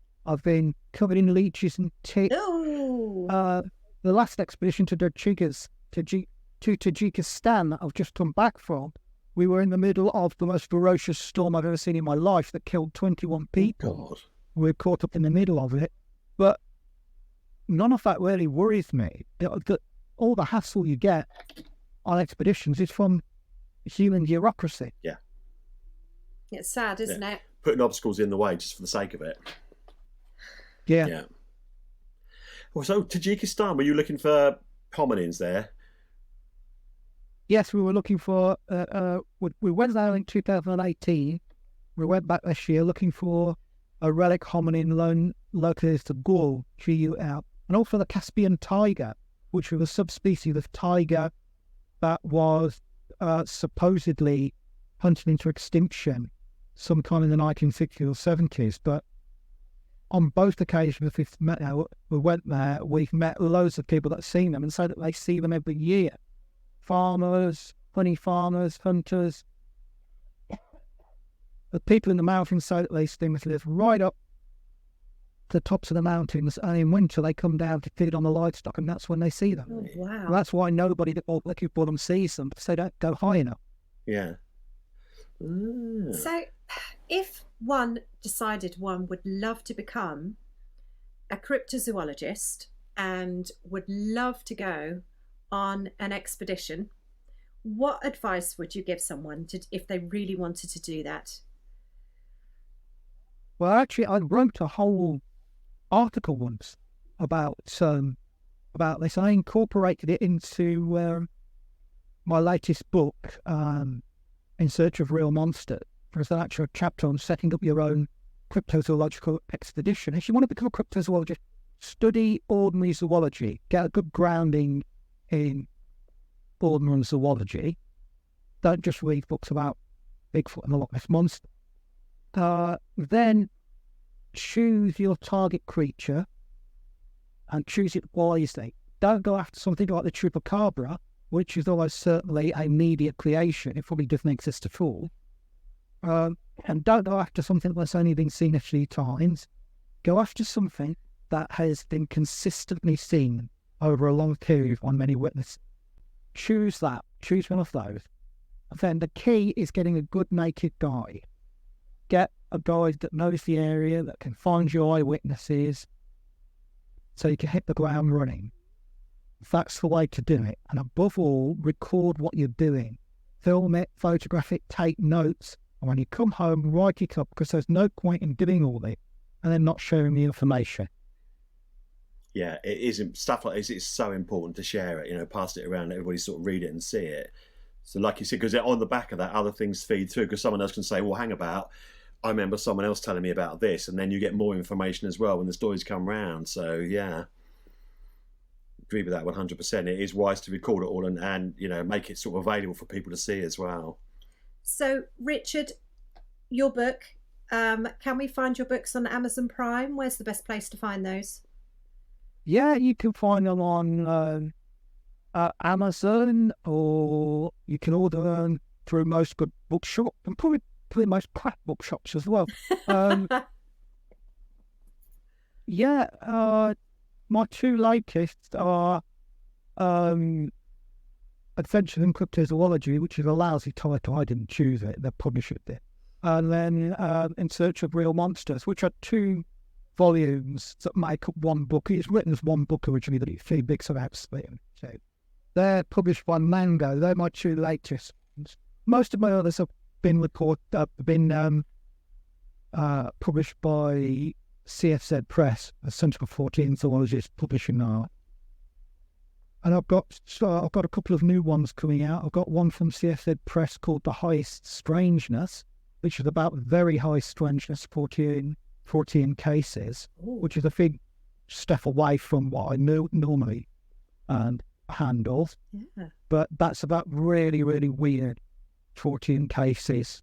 been covered in leeches and ticks. The last expedition to Tajikistan that I've just come back from, we were in the middle of the most ferocious storm I've ever seen in my life that killed 21 people. God. We're caught up in the middle of it. But none of that really worries me. All the hassle you get on expeditions is from human bureaucracy. Yeah. It's sad, isn't it? Putting obstacles in the way just for the sake of it. Yeah. Well, so Tajikistan, were you looking for hominins there? Yes, we were looking for. We went there in 2018. We went back this year looking for a relic hominin located to Gul, G-U-L, and also the Caspian tiger, which was a subspecies of tiger that was supposedly hunted into extinction sometime in the 1960s or 70s. But on both occasions we went there, we've met loads of people that have seen them and say that they see them every year. Farmers, honey farmers, hunters. The people in the mountains say that these things live right up to the tops of the mountains, and in winter they come down to feed on the livestock, and that's when they see them. Oh, wow. And that's why nobody that was looking for them sees them, because they don't go high enough. Yeah. So if one decided one would love to become a cryptozoologist and would love to go on an expedition, what advice would you give someone if they really wanted to do that? Well, actually, I wrote a whole article once about this. I incorporated it into my latest book, In Search of Real Monsters. There's an actual chapter on setting up your own cryptozoological expedition. If you want to become a cryptozoologist, study ordinary zoology, get a good grounding in ordinary zoology. Don't just read books about Bigfoot and the Loch Ness Monster. Then choose your target creature and choose it wisely. Don't go after something like the chupacabra, which is almost certainly a media creation. It probably doesn't exist at all. And don't go after something that's only been seen a few times. Go after something that has been consistently seen over a long period on many witnesses. Choose that. Choose one of those. And then the key is getting a good naked guide. Get a guide that knows the area, that can find your eyewitnesses, so you can hit the ground running. That's the way to do it. And above all, record what you're doing. Film it, photograph it, take notes. And when you come home, write it up, because there's no point in doing all this and then not sharing the information. Yeah, it is stuff like this. It's so important to share it, pass it around, everybody sort of read it and see it. So like you said, because on the back of that, other things feed through, because someone else can say, well, hang about, I remember someone else telling me about this, and then you get more information as well when the stories come round. So yeah, agree with that 100%. It is wise to record it all and make it sort of available for people to see as well. So Richard, your book, can we find your books on Amazon Prime? Where's the best place to find those? Yeah, you can find them on Amazon, or you can order them through most good bookshops, and probably most crap bookshops as well. My two latest are Adventures in Cryptozoology, which is a lousy title. I didn't choose it, the publisher did. And then In Search of Real Monsters, which are two volumes that make up one book. It's written as one book originally, but it's 3 books about split. So they're published by Mango. They're my 2 latest ones. Most of my others have been published by CFZ Press, a Centre for Fortean Zoology publishing now. And I've got a couple of new ones coming out. I've got one from CFZ Press called The Highest Strangeness, which is about very high strangeness Fortean cases, which is a big step away from what I normally handle. Yeah. But that's about really, really weird Fortean cases.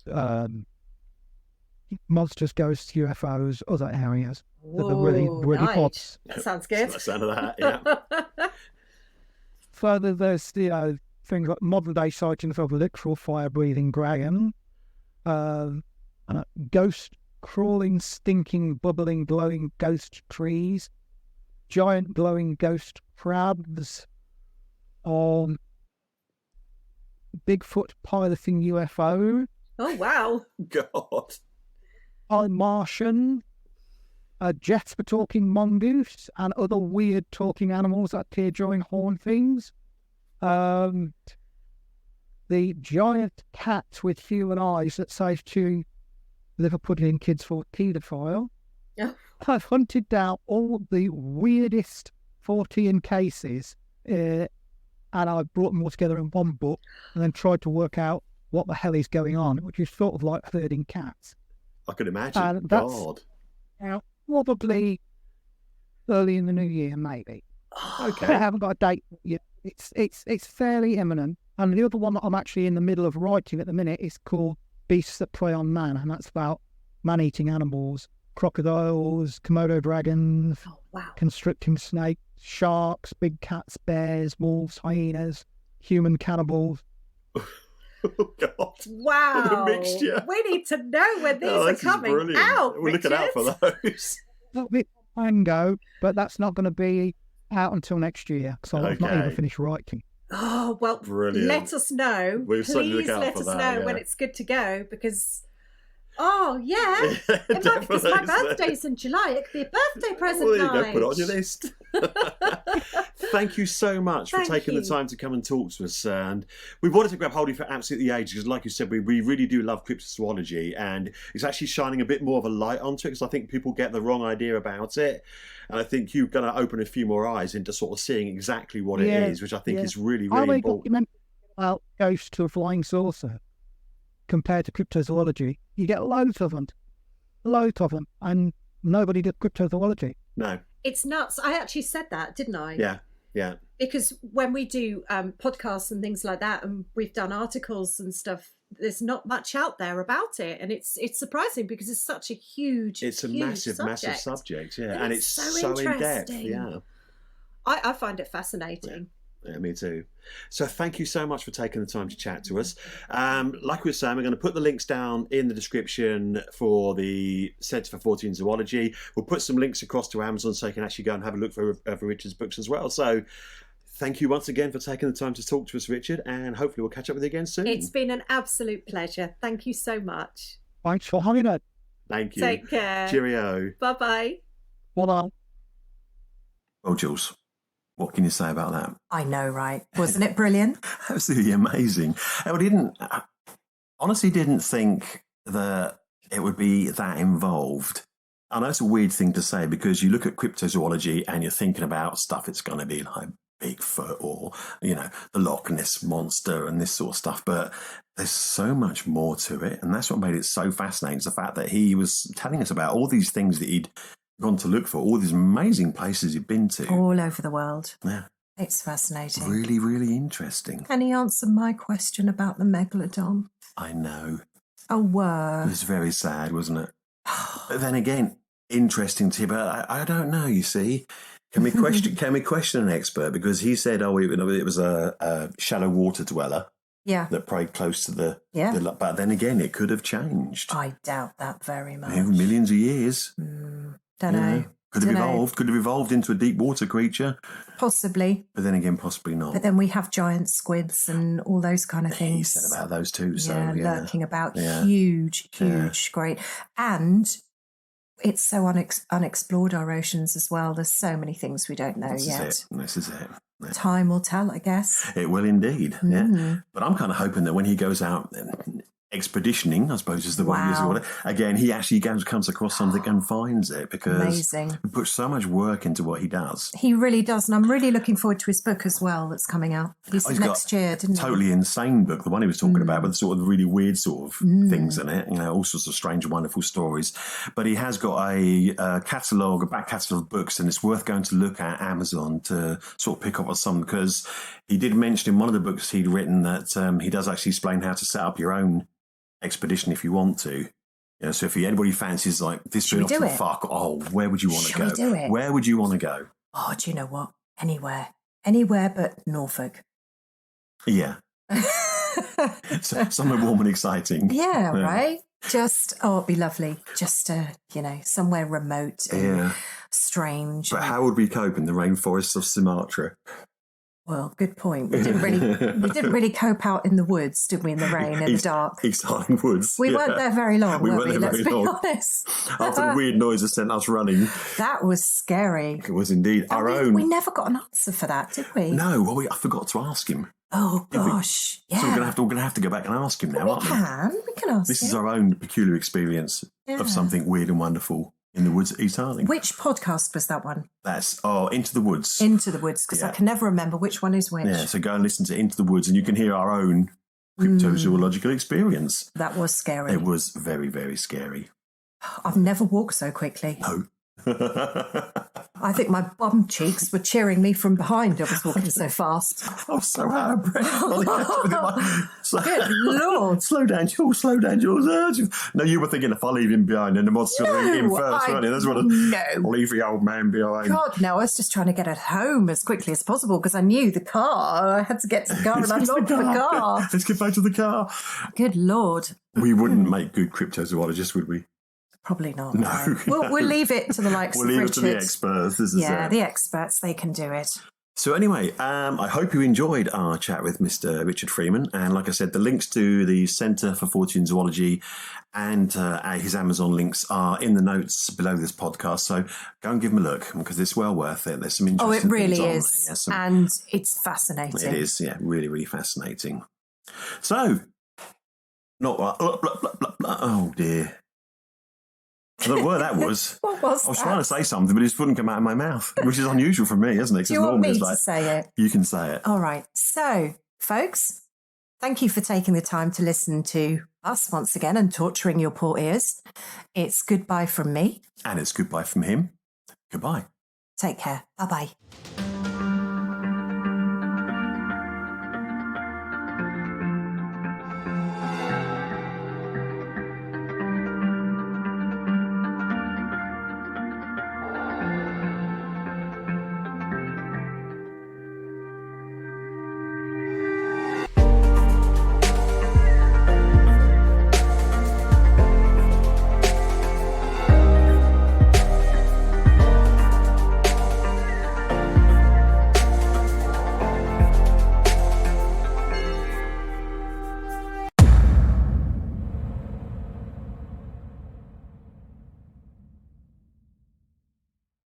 Monsters, ghosts, UFOs, other areas that are really, really nice. hot. That sounds good. That's the sound of that, yeah. Further, there's things like modern day sightings of literal fire-breathing dragon, ghost crawling, stinking, bubbling, glowing ghost trees, giant glowing ghost crabs, Bigfoot piloting UFO, Oh, wow. God. Martian, Jasper talking mongoose, and other weird talking animals that appear during hauntings. The giant cat with human eyes that says to liver pudding kids for paedophile. Oh. I've hunted down all the weirdest Fortean cases, and I brought them all together in one book, and then tried to work out what the hell is going on, which is sort of like herding cats. I could imagine. And that's God. Probably early in the new year, maybe. Okay. I haven't got a date yet. It's fairly imminent. And the other one that I'm actually in the middle of writing at the minute is called Beasts That Prey on Man, and that's about man-eating animals, crocodiles, Komodo dragons, Oh, wow. constricting snakes, sharks, big cats, bears, wolves, hyenas, human cannibals. Oh, God. Wow. What a mixture. We need to know when these are this is coming brilliant. out. We're looking out for Richard. those. A little bit mango, but that's not going to be out until next year, because I've not even Okay. finished writing. Oh, well, Brilliant. let us know. We'll certainly look Please out let for us that, know yeah. when it's good to go, because, oh, yeah. It might, because Definitely, my isn't it? birthday's in July. It could be a birthday present Well, there you night. go. Put it on your list. Thank you so much for Thank taking the you. time to come and talk to us. And we wanted to grab hold of you for absolutely ages because, like you said, we really do love cryptozoology, and it's actually shining a bit more of a light onto it because I think people get the wrong idea about it. And I think you're going to open a few more eyes into sort of seeing exactly what it Yeah, is, which I think yeah. is really, I really made a important. documentary about ghosts to a flying saucer compared to cryptozoology. You get loads of them, and nobody did cryptozoology. No. It's nuts. I actually said that, didn't I? Yeah. Yeah. Because when we do podcasts and things like that, and we've done articles and stuff, there's not much out there about it, and it's surprising because it's such a huge, It's a huge massive subject, yeah, And and it's it's so so in depth, interesting. yeah. I find it fascinating. Yeah, me too. So thank you so much for taking the time to chat to us. Like we were saying, we're going to put the links down in the description for the Centre for Fortean Zoology. We'll put some links across to Amazon so you can actually go and have a look for Richard's books as well. So thank you once again for taking the time to talk to us, Richard, and hopefully we'll catch up with you again soon. It's been an absolute pleasure. Thank you so much. Thanks for having it. Thank you. Take care. Cheerio. Bye-bye. Well, Well, Jules, what can you say about that? I know, right? Wasn't it brilliant? Absolutely amazing. I honestly didn't think that it would be that involved. I know it's a weird thing to say because you look at cryptozoology and you're thinking about stuff it's going to be like Bigfoot or, the Loch Ness monster and this sort of stuff. But there's so much more to it. And that's what made it so fascinating, is the fact that he was telling us about all these things that he'd gone to look for, all these amazing places he'd been to. All over the world. Yeah. It's fascinating. Really, really interesting. And he answered my question about the megalodon. I know. A It word. was very sad, wasn't it? But then again, interesting too. But I don't know. You see, can we question an expert, because he said, it was a shallow water dweller Yeah. that preyed close to the. Yeah. But then again, it could have changed. I doubt that very much. Over millions of years. Don't you know. Could have Dunno. evolved. Could have evolved into a deep water creature. Possibly. But then again, possibly not. But then we have giant squids and all those kind of things. He said about those too. So lurking about. Yeah. Huge, Yeah. great. And it's so unexplored, our oceans as well. There's so many things we don't know yet. This is it. Time will tell, I guess. It will indeed. Yeah. But I'm kind of hoping that when he goes out expeditioning, I suppose is the word he's called it. Again, he actually comes across something and finds it, because he puts so much work into what he does. He really does, and I'm really looking forward to his book as well that's coming out. He's next year, didn't he? Totally insane book, the one he was talking about, with sort of really weird sort of things in it, all sorts of strange, wonderful stories. But he has got a back catalogue of books, and it's worth going to look at Amazon to sort of pick up on some, because he did mention in one of the books he'd written that he does actually explain how to set up your own expedition if you want to. So if anybody fancies like this bit off the fuck, where would you want to go? We do it? Where would you want to go? Oh, do you know what? Anywhere but Norfolk. Yeah. So, somewhere warm and exciting. Yeah, right? Just, it'd be lovely. Just, somewhere remote and strange. But how would we cope in the rainforests of Sumatra? Well, good point. We didn't really cope out in the woods, did we? In the rain and the dark. East Highland Woods. We weren't there very long, were we? Let's be honest. After the weird noises sent us running. That was scary. It was indeed. We never got an answer for that, did we? No. Well, I forgot to ask him. Oh gosh, yeah. So we're going to have to go back and ask him now, aren't we? We can ask him. This is our own peculiar experience of something weird and wonderful in the woods at East Harding. Which podcast was that one? That's Into the Woods. Into the Woods, because I can never remember which one is which. Yeah, so go and listen to Into the Woods, and you can hear our own cryptozoological experience. That was scary. It was very, very scary. I've never walked so quickly. No. I think my bum cheeks were cheering me from behind. I was walking so fast. I was so out of breath. Good Lord. Slow down, Jules. No, you were thinking if I leave him behind, then the monster's going to eat him first, weren't you? That's what leave the old man behind. God, no, I was just trying to get it home as quickly as possible, because I knew the car. I had to get to the car and unlock the car. Let's get back to the car. Good Lord. We wouldn't make good cryptozoologists, would we? Probably not. No. We'll leave it to the likes of Richard. We'll leave it to the experts. The experts, they can do it. So anyway, I hope you enjoyed our chat with Mr. Richard Freeman. And like I said, the links to the Centre for Fortean Zoology and his Amazon links are in the notes below this podcast. So go and give them a look, because it's well worth it. There's some interesting things. Oh, it really is. And it's fascinating. It is, yeah, really, really fascinating. So, oh dear. I don't know where that was. What was I was trying to say something, but it just wouldn't come out of my mouth, which is unusual for me, isn't it? Do you want me to say it? You can say it. All right. So, folks, thank you for taking the time to listen to us once again and torturing your poor ears. It's goodbye from me. And it's goodbye from him. Goodbye. Take care. Bye-bye.